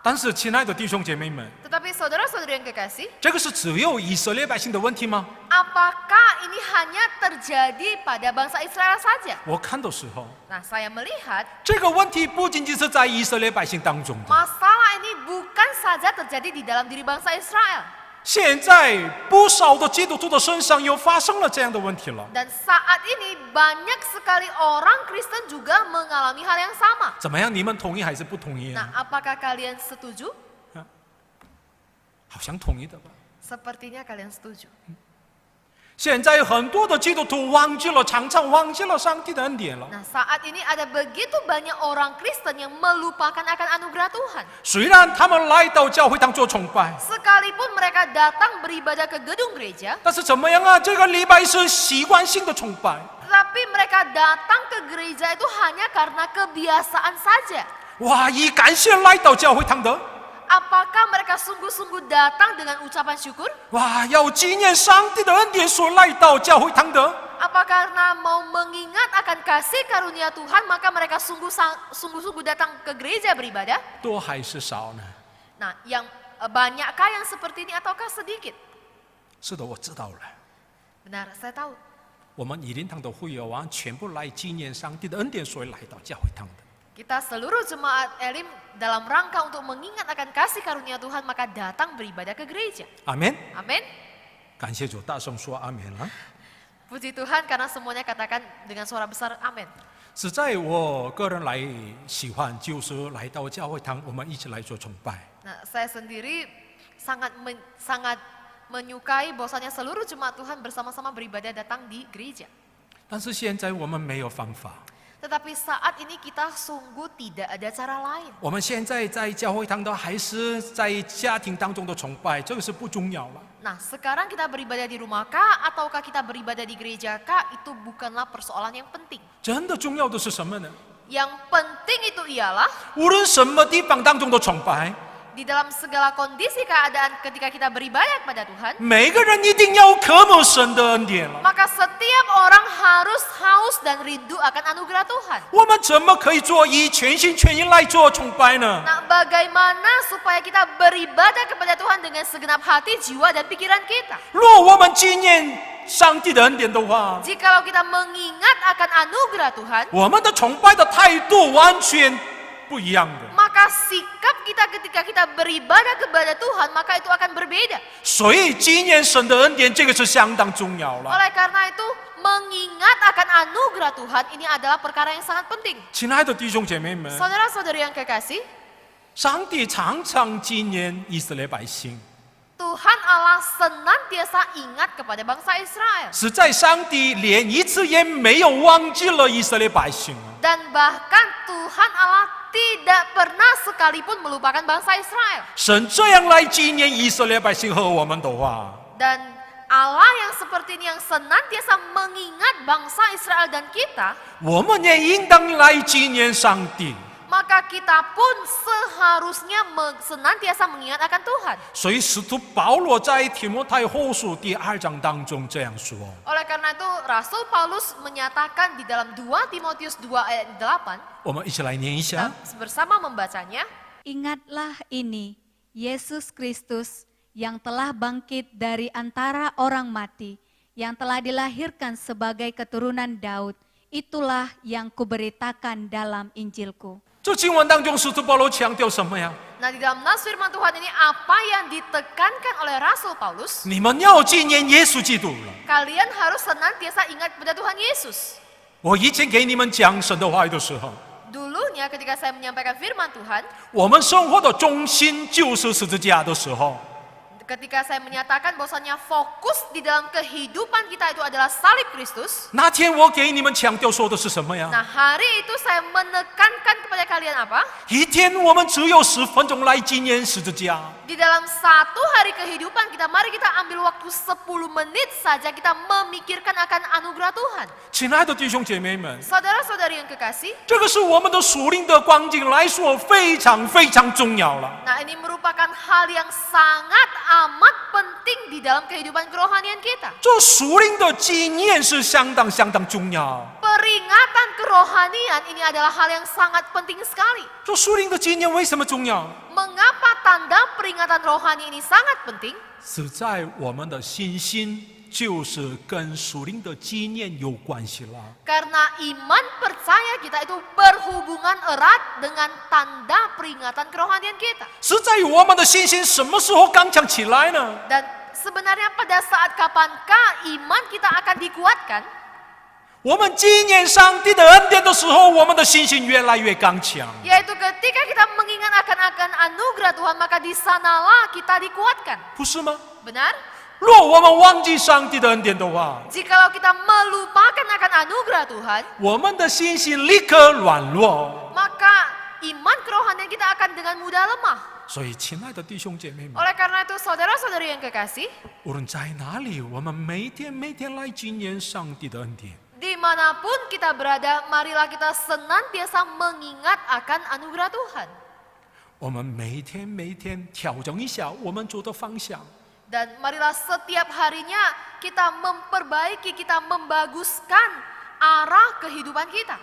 但是，亲爱的弟兄姐妹们， Tetapi saudara-saudari yang kekasih, 这个是只有以色列百姓的问题吗？ apakah ini hanya terjadi pada bangsa Israel saja? 我看的时候， Nah, saya melihat 这个问题不仅仅是在以色列百姓当中的， masalah ini bukan saja terjadi di dalam diri bangsa Israel. 现在不少的基督徒的身上又发生了这样的问题了。 Dan saat ini banyak sekali orang Kristen juga mengalami hal yang sama. 怎么样？你们同意还是不同意 Nah, 啊？ apakah kalian setuju? 好像同意的吧。 Sepertinya kalian setuju. 现在很多的基督徒忘记了，常常忘记了上帝的恩典了。 Nah, saat ini ada begitu banyak orang Kristen yang melupakan akan anugerah Tuhan. 虽然他们来到教会当做崇拜， Sekalipun mereka datang beribadah ke gedung gereja, 但是怎么样啊？这个礼拜是习惯性的崇拜。 tetapi mereka datang ke gereja itu hanya karena kebiasaan saja. 哇，以感谢来到教会堂的， Apakah mereka sungguh-sungguh datang dengan ucapan syukur? 哇，要纪念上帝的恩典所来到教会堂的， Apa karena mau mengingat akan kasih karunia Tuhan, maka mereka sungguh-sungguh datang ke gereja beribadah? 多还是少呢？ Nah, banyakkah yang seperti ini ataukah sedikit? 是的，我知道了。 Benar, saya tahu. 我们以灵堂的会友啊，全部来纪念上帝的恩典，所以来到教会堂的。 Kita seluruh jemaat Elim dalam rangka untuk mengingat akan kasih karunia Tuhan, maka datang beribadah ke gereja. 阿门。 Amin. 感谢主，大声说阿门啊！ Puji Tuhan karena semuanya katakan dengan suara besar amin. 实在我个人来喜欢，就是来到教会堂，我们一起来做崇拜。 Nah, saya sendiri sangat menyukai bahwasanya seluruh jemaat Tuhan bersama-sama beribadah datang di gereja. 但是现在我们没有方法， Tetapi saat ini kita sungguh tidak ada cara lain. 我们现在在教会堂的还是在家庭当中的崇拜，这个是不重要了。 Nah, sekarang kita beribadah di rumah kah ataukah kita beribadah di gereja kah, itu bukanlah persoalan yang penting. 真的重要的是什么呢？ Yang penting itu ialah 无论什么地方当中的崇拜， di dalam segala kondisi keadaan ketika kita beribadah kepada Tuhan, 每个人一定要渴慕神的恩典了。 maka setiap orang harus haus dan rindu akan anugerah Tuhan. 我们怎么可以做以全心全意来做崇拜呢？ Nah, bagaimana supaya kita beribadah kepada Tuhan dengan segenap hati, jiwa, dan pikiran kita? 若我们纪念上帝的恩典的话， Jikalau kita mengingat akan anugerah Tuhan, 我们的崇拜的态度完全不一样的。 maka sikap kita ketika kita beribadah kepada Tuhan, maka itu akan berbeda. 所以纪念神的恩典，这个是相当重要了。 Oleh karena itu, mengingat akan anugerah Tuhan ini adalah perkara yang sangat penting. 亲爱的弟兄姐妹们， Saudara-saudari yang kekasih, 上帝常常纪念以色列百姓， Tuhan Allah senantiasa ingat kepada bangsa Israel. 实在上帝连一次也没有忘记了以色列百姓。 Dan bahkan Tuhan Allah tidak pernah sekalipun melupakan bangsa Israel. 神这样来纪念以色列百姓和我们的话， Dan Allah yang seperti ini yang senantiasa mengingat bangsa Israel dan kita, 我们也应当来纪念上帝。 maka kita pun seharusnya senantiasa mengingat akan Tuhan. 所以使徒保罗在提摩太后书第2章当中这样说： Oleh karena itu, Rasul Paulus menyatakan di dalam 2 Timotius 2 ayat 8, 我们一起来念一下。 bersama membacanya, Ingatlah ini, Yesus Kristus yang telah bangkit dari antara orang mati, yang telah dilahirkan sebagai keturunan Daud, itulah yang kuberitakan dalam Injilku. 这经文当中，使徒保罗强调什么呀？ Nah, di dalam nas firman Tuhan ini apa yang ditekankan oleh Rasul Paulus? 你们要纪念耶稣基督了。 Kalian harus senantiasa ingat kepada Tuhan Yesus. 我以前给你们讲神的话语的时候， Dulunya ketika saya menyampaikan firman Tuhan, 我们生活的中心就是十字架的时候， ketika saya menyatakan bahwasanya fokus di dalam kehidupan kita itu adalah salib Kristus. 那天我给你们强调说的是什么呀？ Nah, hari itu saya menekankan kepada kalian apa? 一天我们只有10分钟来纪念十字架。 Di dalam satu hari kehidupan kita, mari kita ambil waktu 10 menit saja kita memikirkan akan anugerah Tuhan. 亲爱的弟兄姐妹们， Saudara-saudari yang kekasih, 这个是我们的属灵的光景来说非常非常重要了。 nah ini merupakan hal yang sangat amat penting di dalam kehidupan kerohanian kita. 这属灵的纪念是相当相当重要。 Peringatan kerohanian ini adalah hal yang sangat penting sekali. 这属灵的纪念为什么重要？ Mengapa tanda peringatan rohani ini sangat penting? 是在我们的信心，就是跟属灵的纪念有关系了。 Karena iman percaya kita itu berhubungan erat dengan tanda peringatan kerohanian kita. 是在于我们的信心什么时候刚强起来呢？ Dan sebenarnya pada saat kapankah iman kita akan dikuatkan? 我们纪念上帝的恩典的时候，我们的信心越来越刚强。 Yaitu ketika kita mengingat akan anugerah Tuhan, maka di sanalah kita dikuatkan. 不是吗？ Benar? 若我们忘记上帝的恩典的话， Jikalau kita melupakan akan anugerah Tuhan, 我们的信心立刻软弱。 maka iman kerohanian kita akan dengan mudah lemah. 所以，亲爱的弟兄姐妹们， Oleh karena itu, saudara-saudari yang kekasih, 无论在哪里，我们每天来纪念上帝的恩典。 dimanapun kita berada, marilah kita senantiasa mengingat akan anugerah Tuhan. 我们每天调整一下我们走的方向。 Dan marilah setiap harinya kita memperbaiki, kita membaguskan arah kehidupan kita.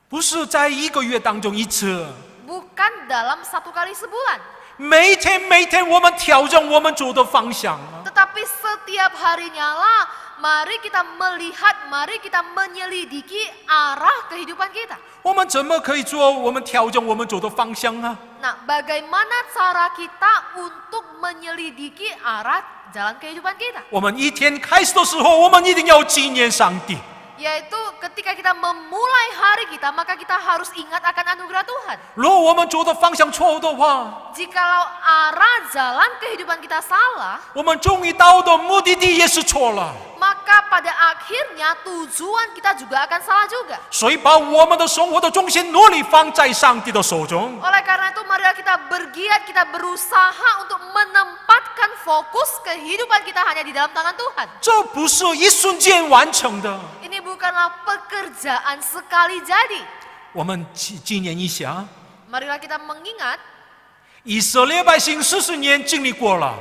不是在一个月当中一次， Bukan dalam satu kali sebulan. 每天我们调整我们走的方向啊。 Tetapi setiap harinya lah, mari kita melihat, mari kita menyelidiki arah kehidupan kita. 我们怎么可以做？我们调整我们走的方向啊？ Nah, bagaimana cara kita untuk menyelidiki arah jalan kehidupan kita? 我们一天开始的时候，我们一定要纪念上帝。 Yaitu ketika kita memulai hari kita, maka kita harus ingat akan anugerah Tuhan. 如果我们走的方向错误的话， Jikalau arah jalan kehidupan kita salah, 我们终于到的目的地也是错了。 maka pada akhirnya tujuan kita juga akan salah juga. 所以，把我们的生活的重心努力放在上帝的手中。 Oleh karena itu, marilah kita bergiat, kita berusaha untuk menempatkan fokus kehidupan kita hanya di dalam tangan Tuhan. 这不是一瞬间完成的。 Ini bukanlah pekerjaan sekali jadi. 我们纪念一下， Marilah kita mengingat 以色列百姓40年经历过了，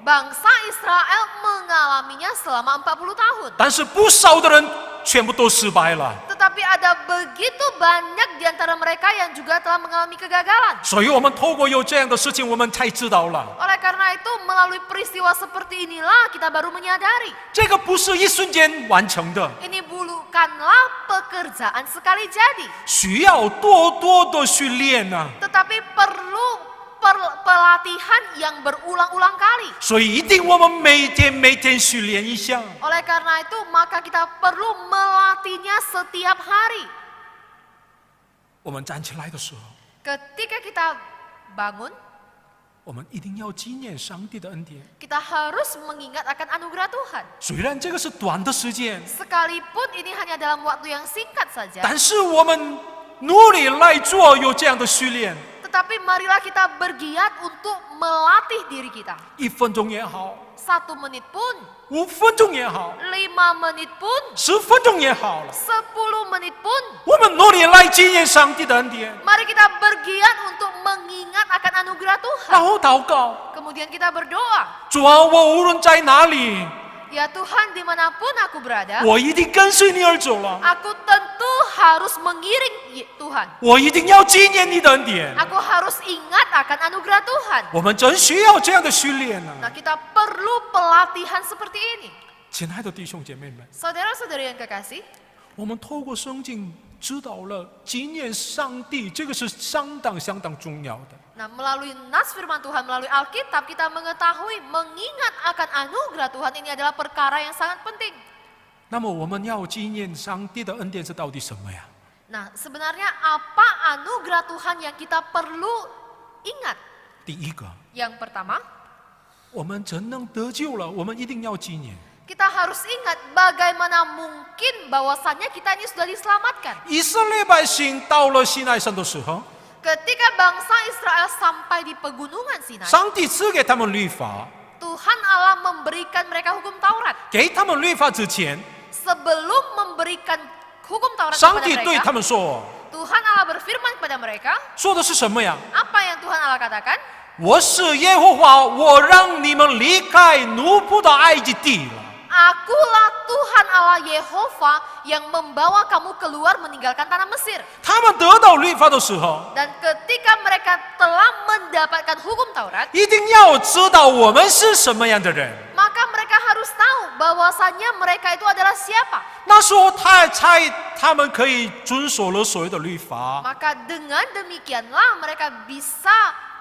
bangsa Israel mengalaminya selama 40 tahun. 但是不少的人全部都失败了。 Tetapi ada begitu banyak di antara mereka yang juga telah mengalami kegagalan. 所以，我们透过有这样的事情，我们才知道了， Oleh karena itu, melalui peristiwa seperti inilah kita baru menyadari. 这个不是一瞬间完成的， Ini bukanlah pekerjaan sekali jadi. 需要多的训练啊。 Tetapi perlu pelatihan yang berulang-ulang kali. 所以，一定我们每天训练一下。 Oleh karena itu, maka kita perlu melatihnya setiap hari. 我们站起来的时候， Ketika kita bangun, 我们一定要纪念上帝的恩典。 kita harus mengingat akan anugerah Tuhan. 虽然这个是短的时间， Sekalipun ini hanya dalam waktu yang singkat saja, 但是我们努力来做有这样的训练。 tetapi marilah kita bergiat untuk melatih diri kita. 1分钟也好， 1 menit pun, 5分钟也好， 5 menit pun, 10分钟也好了， 10 menit pun. 我们努力来纪念上帝的恩典， Mari kita bergiat untuk mengingat akan anugerah 然 Tuhan. 后祷告。 Kemudian kita berdoa, 主啊，我无论在哪里， ya Tuhan dimanapun aku berada, 我一定跟随你而走了。 aku tentu harus mengiring Tuhan. 我一定要纪念你的恩典。 Aku harus ingat akan anugerah Tuhan. 我们真需要这样的训练呢、 Nah, kita perlu pelatihan seperti ini. 亲爱的弟兄姐妹们， Saudara-saudari yang kekasih, 我们透过圣经知道了纪念上帝，这个是相当重要的。 nah melalui nas firman Tuhan, melalui Alkitab kita mengetahui, mengingat akan anugerah Tuhan ini adalah perkara yang sangat penting. 那么我们要纪念上帝的恩典是到底什么呀？ Nah, sebenarnya apa anugerah Tuhan yang kita perlu ingat? 第一个， Yang pertama, 我们真能得救了，我们一定要纪念。 kita harus ingat bagaimana mungkin bahwasannya kita ini sudah diselamatkan. 以色列百姓到了西奈山的时候， Ketika bangsa Israel sampai di pegunungan Sinai, 上帝赐给他们律法， Tuhan Allah memberikan mereka hukum Taurat. 给他们律法之前， Sebelum memberikan hukum Taurat 上 kepada 帝对他 mereka, 们说， Tuhan Allah berfirman kepada mereka, 说的是什么呀？ apa yang Tuhan Allah katakan? 我是耶和华，我让你们离开奴仆的埃及地了。 Akulah Tuhan Allah Yehova yang membawa kamu keluar meninggalkan tanah Mesir. 他们得到律法的时候， Dan ketika mereka telah mendapatkan hukum Taurat, 一定要知道我们是什么样的人。 maka mereka harus tahu bahwasannya mereka itu adalah siapa. 那时候他们可以遵守了所有的律法。 Maka dengan demikianlah mereka bisa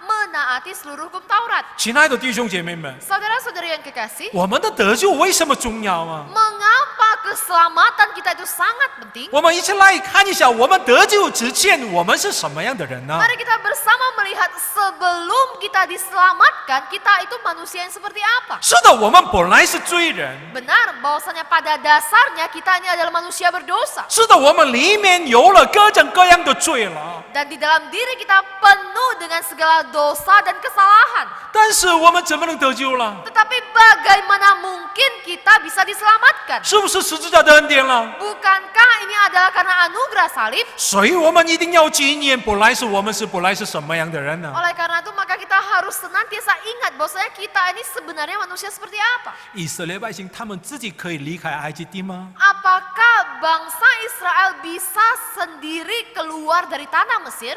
menaati seluruh hukum Taurat. 亲爱的弟兄姐妹们， Saudara-saudari yang kekasih, 我们的得救为什么重要啊？ mengapa keselamatan kita itu sangat penting? 我们一起来看一下，我们得救之前我们是什么样的人呢？ Mari kita bersama melihat sebelum kita diselamatkan, kita itu manusia yang seperti apa. 是的，我们本来是罪人。 Benar bahwasanya pada dasarnya kita ini adalah manusia berdosa. 是的，我们里面有了各种各样的罪了。 Dan di dalam diri kita penuh dengan segala dosa dan kesalahan. 但是我们怎么能得救了？ Tetapi bagaimana mungkin kita bisa diselamatkan? 是不是十字架的恩典了？ Bukankah ini adalah karena anugerah salib? 所以我们一定要纪念，本来是什么样的人呢？ Oleh karena itu maka kita harus senantiasa ingat bahwasanya kita ini sebenarnya manusia seperti apa. 以色列百姓他们自己可以离开埃及地吗？ Apakah bangsa Israel bisa sendiri keluar dari tanah Mesir?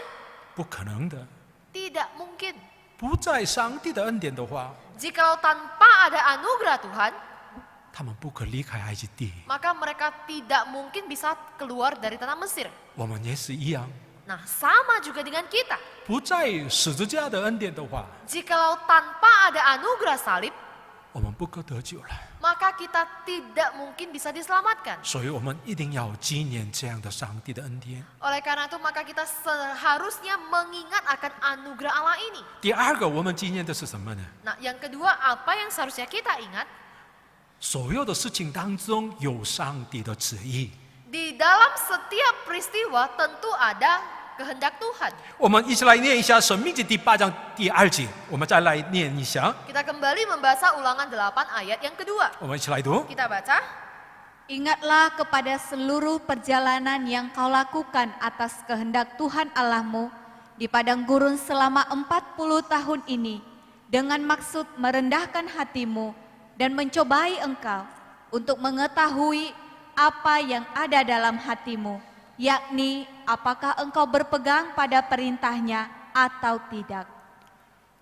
不可能的。 Tidak mungkin. 不在上帝的恩典的话， Jikalau tanpa ada anugerah Tuhan, 他们不可离开埃及地。 maka mereka tidak mungkin bisa keluar dari tanah Mesir. 我们也是一样， Nah, sama juga dengan kita. 不在十字架的恩典的话， Jikalau tanpa ada anugerah salib, 我们不可得救了。 maka kita tidak mungkin bisa diselamatkan. 所以我们一定要纪念这样的上帝的恩典。 Oleh karena itu maka kita seharusnya mengingat akan anugerah Allah ini. 第二个，我们纪念的是什么呢？ Nah, yang kedua apa yang seharusnya kita ingat? 所有的事情当中有上帝的旨意。 Di dalam setiap peristiwa tentu ada kehendak Tuhan. 我们一起来念一下《申命记》第8章第2节，我们再来念一下， Kita kembali membaca Ulangan 8 ayat yang kedua. 我们一起来读。 Kita baca. Ingatlah kepada seluruh perjalanan yang kau lakukan atas kehendak Tuhan Allahmu di padang gurun selama 40 tahun ini dengan maksud merendahkan hatimu dan mencobai engkau untuk mengetahui apa yang ada dalam hatimu, yakni apakah engkau berpegang pada perintahnya atau tidak.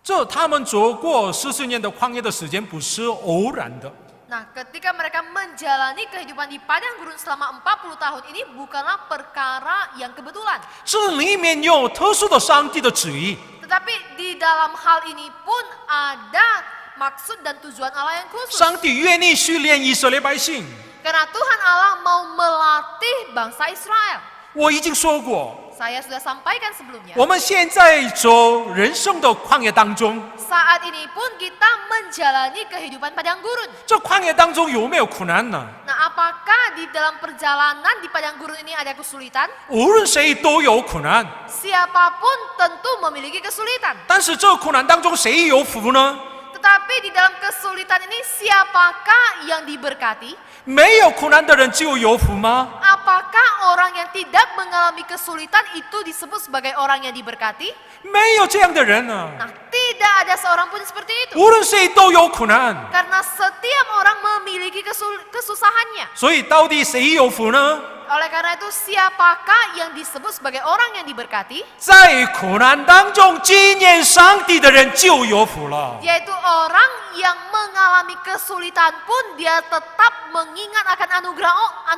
这他们走过40年的旷野的时间不是偶然的， Nah, ketika mereka menjalani kehidupan di padang gurun selama 40 tahun ini bukanlah perkara yang kebetulan. 这里面有特殊的上帝的旨意。 Tetapi di dalam hal ini pun ada maksud dan tujuan Allah yang khusus. 上帝愿意训练以色列百姓。 Karena Tuhan Allah mau melatih bangsa Israel. 我已经说过， Saya sudah sampaikan sebelumnya. 我们现在走人生的旷野当中， Saat ini pun kita menjalani kehidupan padang gurun. 这旷野当中有没有苦难呢？ Nah, apakah di dalam perjalanan di padang gurun ini ada kesulitan? 无论谁都有苦难， Siapapun tentu memiliki kesulitan. 但是这苦难当中谁有福呢？ Tetapi di dalam kesulitan ini siapakah yang diberkati? 没有苦难的人就有福吗？ Apakah orang yang tidak mengalami kesulitan itu disebut sebagai orang yang diberkati? 没有这样的人啊！ Nah, tidak ada seorang pun seperti itu. 无论谁都有苦难， Karena setiap orang memiliki kesusahannya. 所以到底谁有福呢？ Oleh karena itu, siapakah yang disebut sebagai orang yang diberkati? 在苦难当中纪念上帝的人就有福了。 Yaitu orang yang mengalami kesulitan pun dia tetap mengingat akan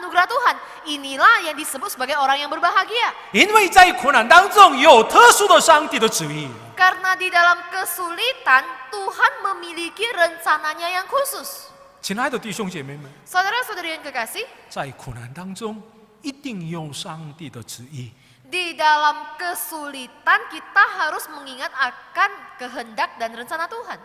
anugerah Tuhan. Inilah yang disebut sebagai orang yang berbahagia. 因为在苦难当中有特殊的上帝的旨意。 Karena di dalam kesulitan, Tuhan memiliki rencananya yang khusus. 亲爱的弟兄姐妹们， Saudara-saudari yang kekasih, 在苦难当中一定有上帝的旨意。 di dalam kesulitan kita harus mengingat akan kehendak dan rencana Tuhan.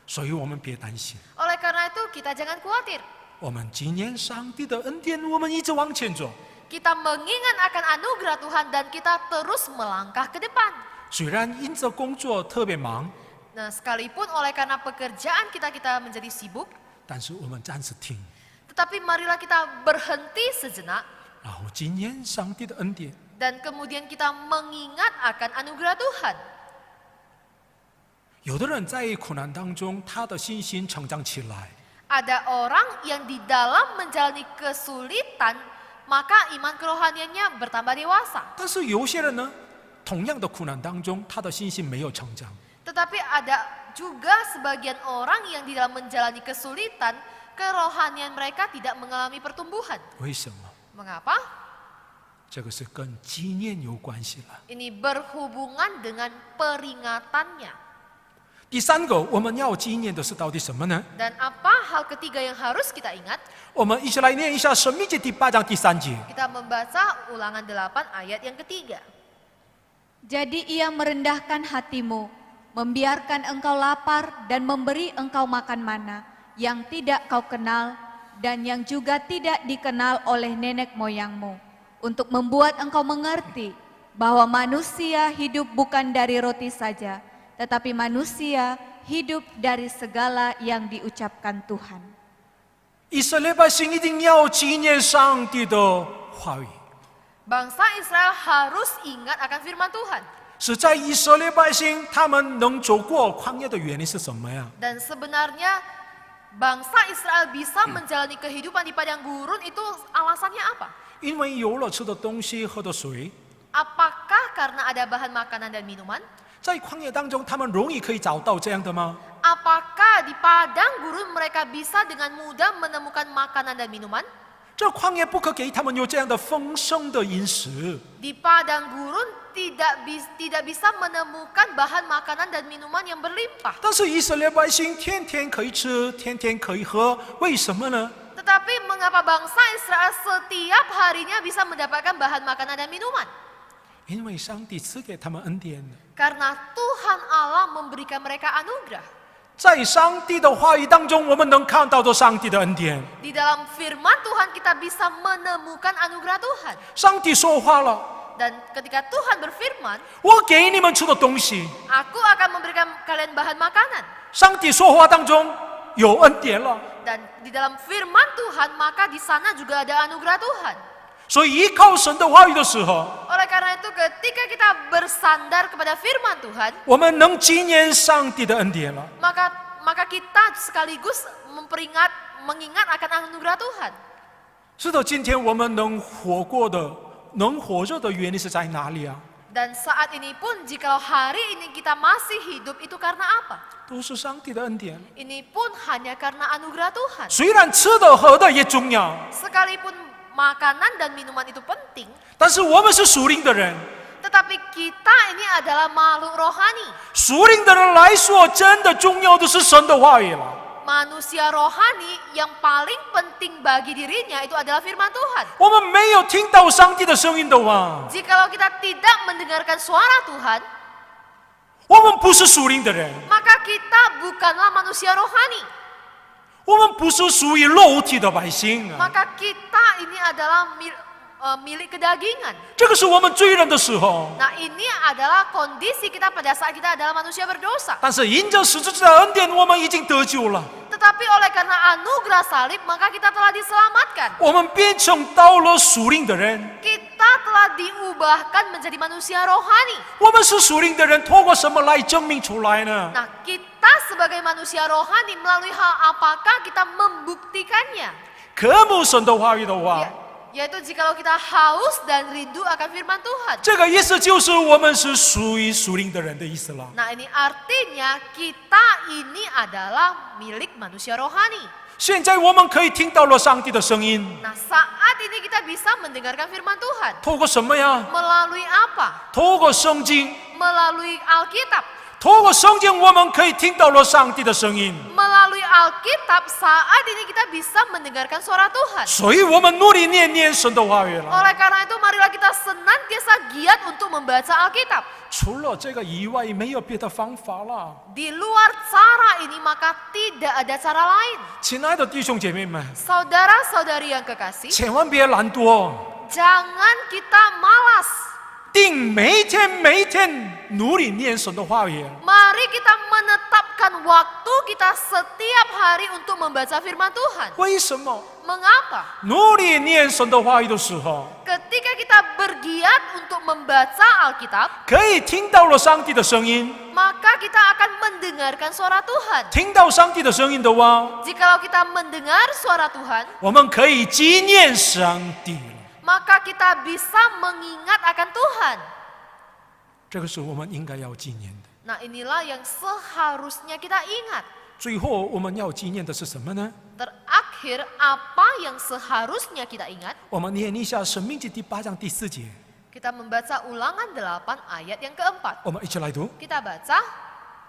所以我们别担心， Oleh karena itu, kita jangan khawatir. 我们纪念上帝的恩典，我们一直往前走。 Kita mengingat akan anugerah Tuhan dan kita terus melangkah ke depan. 虽然因着工作特别忙， Nah, sekalipun oleh karena pekerjaan kita menjadi sibuk, 但是我们暂时停， tetapi marilah kita berhenti sejenak 然后纪念上帝的恩典。 dan kemudian kita mengingat akan anugerah Tuhan. 有的人在苦难当中，他的信心成长起来； Ada orang yang di dalam menjalani kesulitan, maka iman kerohaniannya bertambah dewasa. 但是有些人呢，同样的苦难当中，他的信心没有成长。 Tetapi ada juga sebagian orang yang di dalam menjalani kesulitan, kerohanian mereka tidak mengalami pertumbuhan. 为什么？ Mengapa? 这个是跟纪念有关系了。 Ini berhubungan dengan peringatannya. 第三个，我们要纪念的是到底什么呢？ Dan apa hal ketiga yang harus kita ingat? 我们一起来念一下《申命记》第8章第3节。 Kita membaca Ulangan 8 ayat yang ketiga. Jadi ia merendahkan hatimu, membiarkan engkau lapar dan memberi engkau makan mana yang tidak kau kenal dan yang juga tidak dikenal oleh nenek moyangmu, untuk membuat engkau mengerti bahwa manusia hidup bukan dari roti saja, tetapi manusia hidup dari segala yang diucapkan Tuhan. 以色列百姓一定要纪念上帝的话语。 Bangsa Israel harus ingat akan firman Tuhan. 是在以色列百姓他们能走过旷野的原因是什么呀？ Dan sebenarnya bangsa Israel bisa menjalani kehidupan di padang gurun itu alasannya apa? 因为有了吃的东西、喝的水， Apakah karena ada bahan makanan dan minuman? 在旷野当中，他们容易可以找到这样的吗？ Apakah di padang gurun mereka bisa dengan mudah menemukan makanan dan minuman? 这旷野不可给他们有这样的丰盛的饮食。 Di padang gurun tidak bisa menemukan bahan makanan dan minuman yang berlimpah. 但是以色列百姓天天可以吃，天天可以喝，为什么呢？ Tetapi mengapa bangsa Israel setiap harinya bisa mendapatkan bahan makanan dan minuman? 因为上帝赐给他们恩典。 Karena Tuhan Allah memberikan mereka anugerah. 在上帝的话语当中，我们能看到的上帝的恩典。 Di dalam firman Tuhan kita bisa menemukan anugerah Tuhan. 上帝说话了， Dan ketika Tuhan berfirman, 我给你们吃的东西。 Aku akan memberikan kalian bahan makanan. 上帝说话当中有恩典了， Dan di dalam firman Tuhan, maka di sana juga ada anugerah Tuhan. 所以依靠神的话语的时候， Oleh karena itu ketika kita bersandar kepada firman Tuhan, 我们能纪念上帝的恩典了。 maka kita sekaligus mengingat akan anugerah Tuhan. 是的，今天我们能活着的原因是在哪里啊？ Dan saat ini pun jikalau hari ini kita masih hidup itu karena apa? 都是上帝的恩典。 Ini pun hanya karena anugerah Tuhan. 虽然吃的喝的也重要， Sekalipun makanan dan minuman itu penting, 但是我们是属灵的人， tetapi kita ini adalah makhluk rohani. 属灵的人来说，真的重要的是神的话语了。 Manusia rohani yang paling penting bagi dirinya itu adalah firman Tuhan. 我们没有听到上帝的声音的话， Jikalau kita tidak mendengarkan suara Tuhan, 我们不是属灵的人， maka kita bukanlah manusia rohani. 我们不是属于肉体的百姓啊。 Maka kita ini adalah milik kedagingan. 这个是我们罪人的时候， Nah, ini adalah kondisi kita pada saat kita adalah manusia berdosa. 但是因着十字架的恩典，我们已经得救了。 Tetapi oleh karena anugerah salib, maka kita telah diselamatkan. 我们变成到了属灵的人， Kita telah diubahkan menjadi manusia rohani. 我们是属灵的人，透过什么来证明出来呢？ Nah, kita sebagai manusia rohani melalui hal apakah kita membuktikannya? 渴慕神的话语的话， Yaitu jikalau kita haus dan rindu akan firman Tuhan. 这个意思就是我们是属于属灵的人的意思了。 Nah, ini artinya kita ini adalah milik manusia rohani. 现在我们可以听到了上帝的声音， Nah, saat ini kita bisa mendengarkan firman Tuhan. 透过什么呀？ Melalui apa? 透过圣经， Melalui Alkitab. 透过圣经我们可以听到了上帝的声音。 Melalui Alkitab, saat ini kita bisa mendengarkan suara Tuhan. 所以我们努力念神的话语了。 Oleh karena itu, marilah kita senantiasa giat untuk membaca Alkitab. 除了这个以外，没有别的方法了。 Di luar cara ini, maka tidak ada cara lain. 亲爱的弟兄姐妹们， Saudara-saudari yang kekasih, 千万别懒惰， jangan kita malas. 定每一天努力念神的话语。 Mari kita menetapkan waktu kita setiap hari untuk membaca firman Tuhan. 为什么？ Mengapa? 努力念神的话语的时候， Ketika kita bergiat untuk membaca Alkitab, 可以听到了上帝的声音。 maka kita akan mendengarkan suara Tuhan. 听到上帝的声音的话， Jikalau kita mendengar suara Tuhan, 我们可以纪念上帝了。 maka kita bisa mengingat akan Tuhan. 这个是我们应该要纪念的。 Nah, inilah yang seharusnya kita ingat. 最后我们要纪念的是什么呢？ Terakhir, apa yang seharusnya kita ingat? 我们念一下《申命记》第8章第4节， Kita membaca Ulangan 8 ayat yang keempat. 我们一起来读。 Kita baca,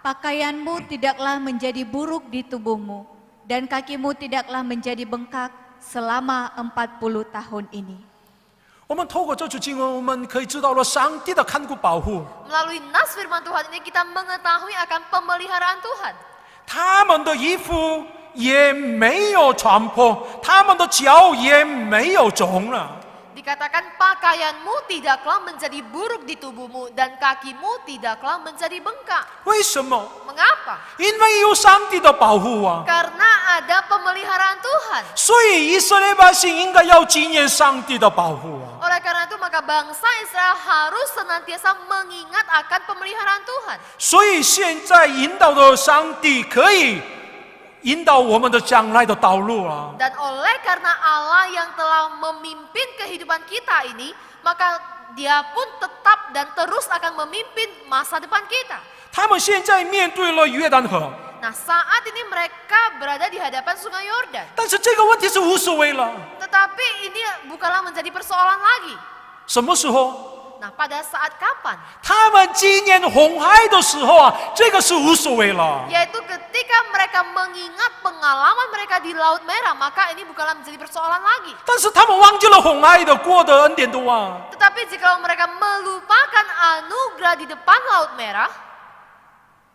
Pakaianmu tidaklah menjadi buruk di tubuhmu, dan kakimu tidaklah menjadi bengkak selama 40 tahun ini. 我们透过这句经文，我们可以知道了上帝的看顾保护。 melalui nas firman Tuhan ini kita mengetahui akan pemeliharaan Tuhan. 他们的衣服也没有穿破，他们的脚也没有肿了。 Dikatakan pakaianmu tidaklah menjadi buruk di tubuhmu dan kakimu tidaklah menjadi bengkak. 为什么？ Mengapa? 因为有上帝的保护啊！ Karena ada pemeliharaan Tuhan. 所以以色列百姓应该要纪念上帝的保护啊！ Oleh karena itu maka bangsa Israel harus senantiasa mengingat akan pemeliharaan Tuhan. 所以现在引导的上帝可以引导我们的将来的道路啊！ Dan oleh karena Allah yang telah memimpin kehidupan kita ini, maka Dia pun tetap dan terus akan memimpin masa depan kita. 他们现在面对了约旦河， Nah, saat ini mereka berada di hadapan Sungai Yordan. 但是这个问题是无所谓了。 Tetapi ini bukanlah menjadi persoalan lagi. 什么时候？ Nah, pada saat kapan? 他们纪念红海的时候啊，这个是无所谓了。 Yaitu ketika mereka mengingat pengalaman mereka di Laut Merah, maka ini bukanlah menjadi persoalan lagi. 但是他们忘记了红海的过的恩典的话， Tetapi jika mereka melupakan anugerah di depan Laut Merah,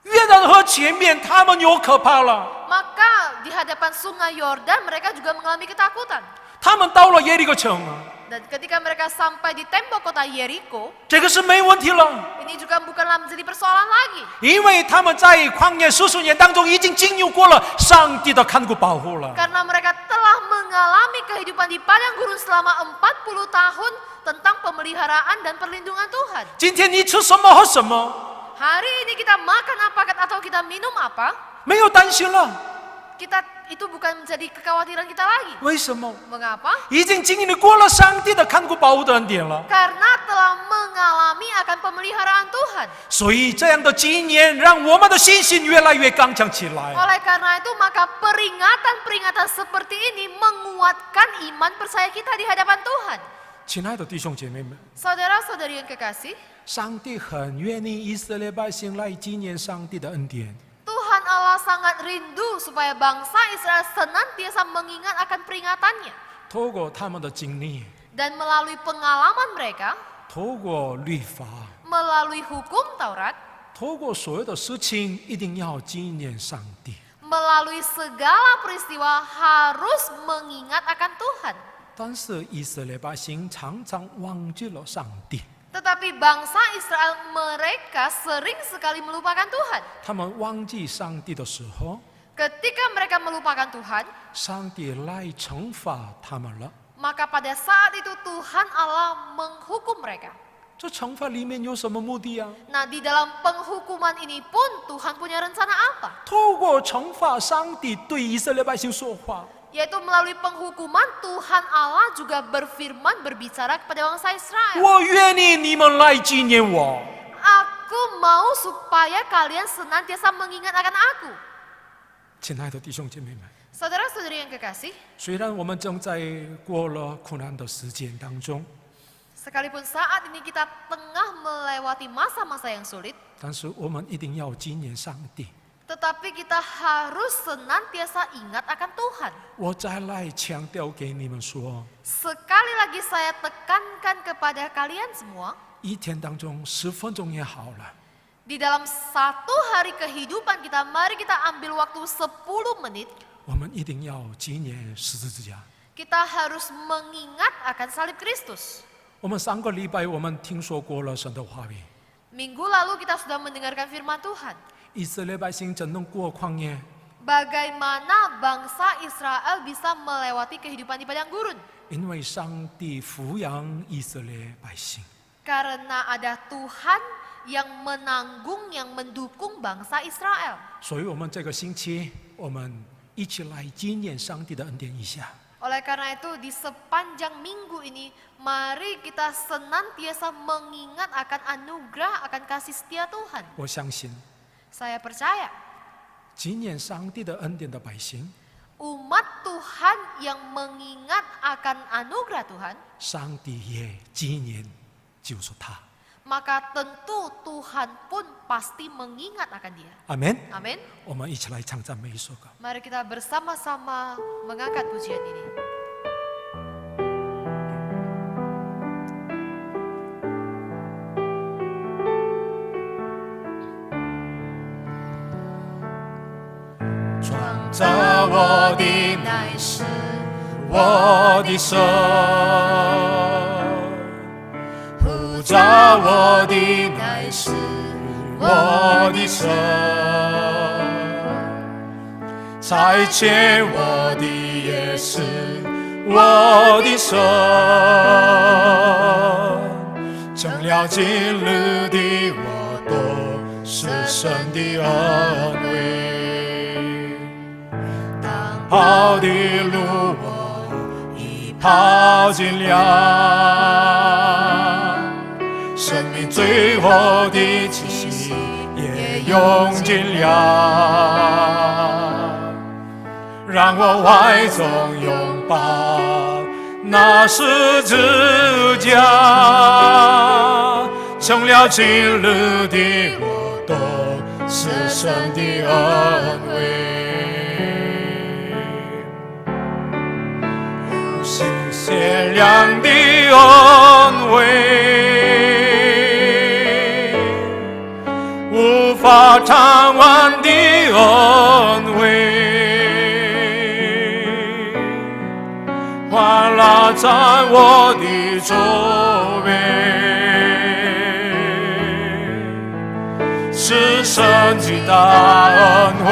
约旦河前面他们又可怕了。 maka di hadapan Sungai Yordan mereka juga mengalami ketakutan. 他们到了耶利哥城啊， Dan ketika mereka sampai di tembok kota Yeriko, 这个是没问题了， ini juga bukanlah menjadi persoalan lagi. 因为他们在旷野40年当中已经经历过了上帝的看顾保护了。 Karena mereka telah mengalami kehidupan di padang gurun selama 40 tahun tentang pemeliharaan dan perlindungan Tuhan. 今天你吃什么喝什么， Hari ini kita makan apa atau kita minum apa, 没有担心了。 itu bukan menjadi kekhawatiran kita lagi. 为什么？ Mengapa? 已经经历过了上帝的看顾保护的恩典了。 Karena telah mengalami akan pemeliharaan Tuhan. 所以这样的纪念让我们的信心越来越刚强起来。 Oleh karena itu maka peringatan-peringatan seperti ini menguatkan iman percaya kita di hadapan Tuhan. 亲爱的弟兄姐妹们， Saudara-saudari yang kekasih, 上帝很愿意以色列百姓来纪念上帝的恩典。 Tuhan Allah sangat rindu supaya bangsa Israel senantiasa mengingat akan peringatannya. 透过他们的经历， Dan melalui pengalaman mereka, 透过律法， melalui hukum Taurat, 透过所有的事情，一定要纪念上帝。 melalui segala peristiwa harus mengingat akan Tuhan. 但是以色列百姓常常忘记了上帝， Tetapi bangsa Israel mereka sering sekali melupakan Tuhan. 他们忘记上帝的时候， Ketika mereka melupakan Tuhan, 上帝来惩罚他们了。 maka pada saat itu Tuhan Allah menghukum mereka. 这惩罚里面有什么目的啊？ Nah, di dalam penghukuman ini pun Tuhan punya rencana apa? 透过惩罚，上帝对以色列百姓说话。yaitu melalui penghukuman Tuhan Allah juga berfirman berbicara kepada bangsa Israel. 我愿意你们来纪念我。 Aku mau supaya kalian senantiasa mengingat akan aku. 亲爱的弟兄姐妹们， Saudara-saudari yang kekasih, 虽然我们正在过了苦难的时间当中， sekalipun saat ini kita tengah melewati masa-masa yang sulit, 但是我们一定要纪念上帝。 tetapi kita harus senantiasa ingat akan Tuhan. 我再来强调给你们说， Sekali lagi saya tekankan kepada kalian semua, 一天当中10分钟也好了， di dalam satu hari kehidupan kita, mari kita ambil waktu 10 menit. 我们一定要纪念十字架。 Kita harus mengingat akan salib Kristus. 我们上个礼拜我们听说过了神的话语， Minggu lalu kita sudah mendengarkan firman Tuhan. 以色列百姓怎能过旷野？ Bagaimana bangsa Israel bisa melewati kehidupan di padang gurun? 因为上帝抚养以色列百姓。 Karena ada Tuhan yang menanggung, yang mendukung bangsa Israel. 所以我们这个星期，我们一起来纪念上帝的恩典一下。 Oleh karena itu di sepanjang minggu ini, mari kita senantiasa mengingat akan anugerah, akan kasih setia Tuhan. 我相信， Saya percaya 纪念上帝的恩典的百姓， umat Tuhan yang mengingat akan anugerah Tuhan, 上帝也纪念就是他。 maka tentu Tuhan pun pasti mengingat akan dia. 阿门。 Amin. 我们一起来唱赞美一首歌。 Mari kita bersama-sama mengangkat pujian ini.创造我的乃是我的神，呼召我的乃是我的神，差遣我的也是我的神，成了今日的我都是神的恩惠。 跑的路我已跑尽了，生命最后的气息也用尽了，让我怀中拥抱那十字架，成了今日的我都是神的恩惠。 限量的恩惠，无法偿还的恩惠，换了在我的周围，是神的大恩惠。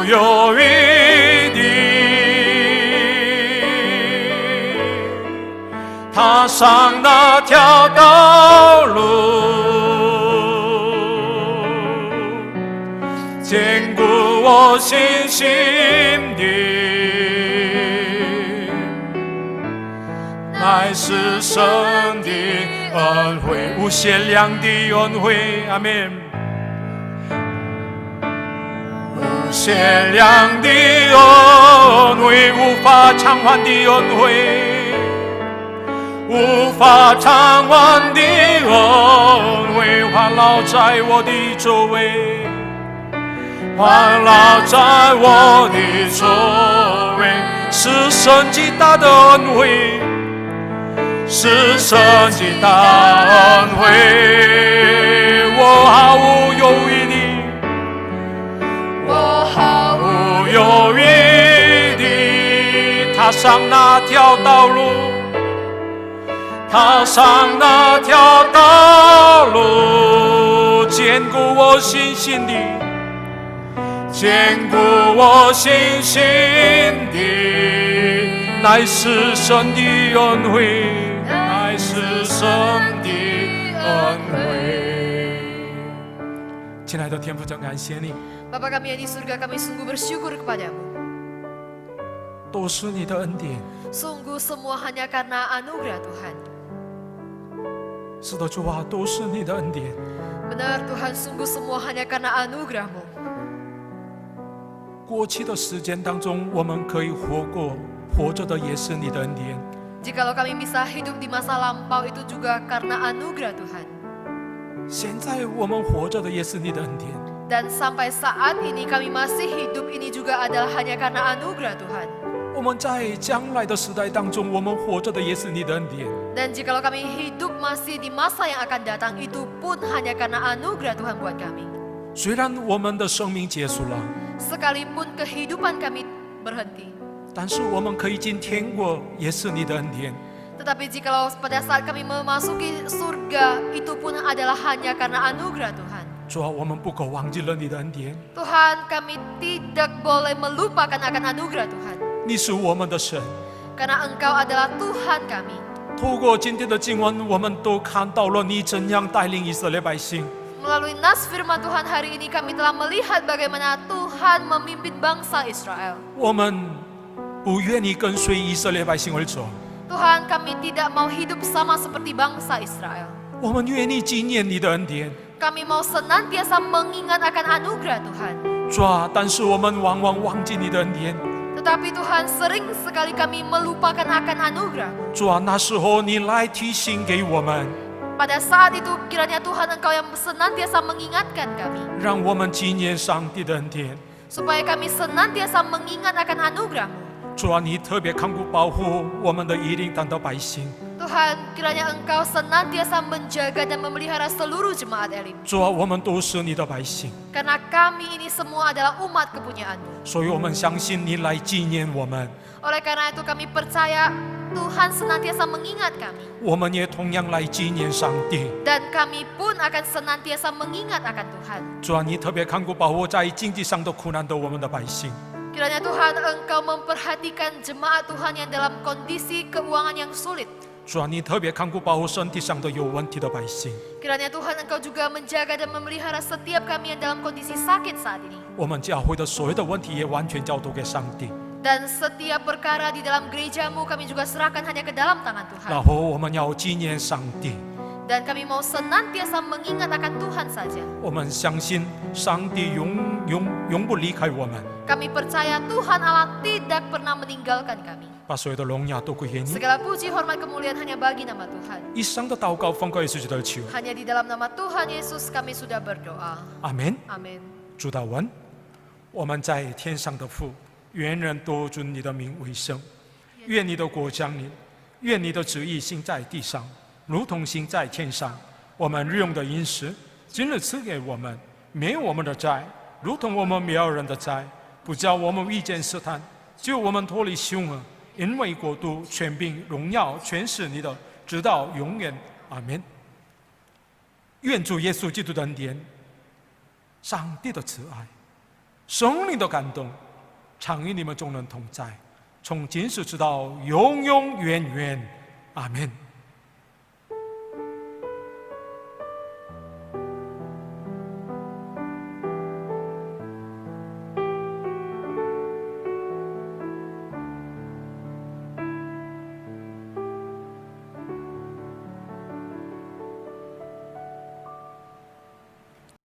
犹豫地踏上那条道路，坚固我信心的，乃是神的恩惠，无限量的恩惠，阿们。 限量的恩惠，无法偿还的恩惠，无法偿还的恩惠，环绕在我的周围，环绕在我的周围，是神极大的恩惠，是神极大恩惠，我毫无犹豫的。 毫无犹豫地踏上那条道路，踏上那条道路，坚固我信心的，坚固我信心的，乃是神的恩惠，乃是神的恩惠。亲亲爱的天父，真感谢你， Bapa kami yang di surga, kami sungguh bersyukur kepadamu. 都是你的恩典。 Sungguh semua hanya karena anugerah Tuhan. 是的，主啊，都是你的恩典。 Benar Tuhan, sungguh semua hanya karena anugerah-Mu. 过去的时间当中，我们可以活着的也是你的恩典。 Jikalau kami bisa hidup di masa lampau itu juga karena anugerah Tuhan. 现在我们活着的也是你的恩典。 Dan sampai saat ini kami masih hidup ini juga adalah hanya karena anugerah Tuhan. 我们在将来的时代当中，我们活着的也是你的恩典。 Dan jikalau kami hidup masih di masa yang akan datang, itu pun hanya karena anugerah Tuhan buat kami. 虽然我们的生命结束了， Sekalipun kehidupan kami berhenti, 但是我们可以进天国，也是你的恩典。 tetapi jikalau pada saat kami memasuki surga, itu pun adalah hanya karena anugerah Tuhan. 主啊，我们不可忘记了你的恩典。 Tuhan, kami tidak boleh melupakan akan anugerah Tuhan. 你是我们的神。 Karena Engkau adalah Tuhan kami. 透过今天的经文，我们都看到了你怎样带领以色列百姓。 Melalui nas firman Tuhan hari ini kami telah melihat bagaimana Tuhan memimpin bangsa Israel. 我们不愿意跟随以色列百姓而走， Tuhan, kami tidak mau hidup sama seperti bangsa Israel. 我们愿意纪念你的恩典。 Kami mau senantiasa mengingat akan anugerah Tuhan. 主啊，但是我们往往忘记你的恩典。 Tetapi Tuhan, sering sekali kami melupakan akan anugerah. 主啊，那时候你来提醒给我们， Pada saat itu kiranya Tuhan Engkau yang senantiasa mengingatkan kami. 让我们纪念上帝的恩典。 Supaya kami senantiasa mengingat akan anugerah-Mu. 主啊，你特别看顾保护我们的以琳堂的百姓。 Tuhan, kiranya Engkau senantiasa menjaga dan memelihara seluruh jemaat Elim. 主啊，我们都是你的百姓， Karena kami ini semua adalah umat kepunyaan-Mu. 所以我们相信你来纪念我们。 Oleh karena itu kami percaya Tuhan senantiasa mengingat kami. 我们也同样来纪念上帝。 Dan kami pun akan senantiasa mengingat akan Tuhan. 主啊，你特别看顾保护在经济上的苦难的我们的百姓。 Kiranya Tuhan Engkau memperhatikan jemaat Tuhan yang dalam kondisi keuangan yang sulit. 主啊，你特别看顾保护身体上的有问题的百姓。 Kiranya Tuhan Engkau juga menjaga dan memelihara setiap kami yang dalam kondisi sakit saat ini. 我们教会的所有的问题也完全交托给上帝， Dan setiap perkara di dalam gereja-Mu kami juga serahkan hanya ke dalam tangan Tuhan. 然后我们要纪念上帝。 Dan kami mau senantiasa mengingat akan Tuhan saja. 我们相信上帝永不离开我们， Kami percaya Tuhan Allah tidak pernah meninggalkan kami. 把所有的荣耀都归给你。 Segala puji, hormat, kemuliaan hanya bagi nama Tuhan. 以上的祷告奉靠耶稣基督的求， Hanya di dalam nama Tuhan Yesus kami sudah berdoa. 阿门。 Amin. 主祷文，我们在天上的父，愿人都尊你的名为圣。愿你的国降临，愿你的旨意行在地上，如同行在天上。我们日用的饮食，今日赐给我们，免我们的债，如同我们免了人的债，不叫我们遇见试探，救我们脱离凶恶。因为国度、权柄、荣耀，全是你的，直到永远。阿门。愿主耶稣基督的恩典、上帝的慈爱、圣灵的感动，常与你们众人同在，从今时直到永永远远。阿门。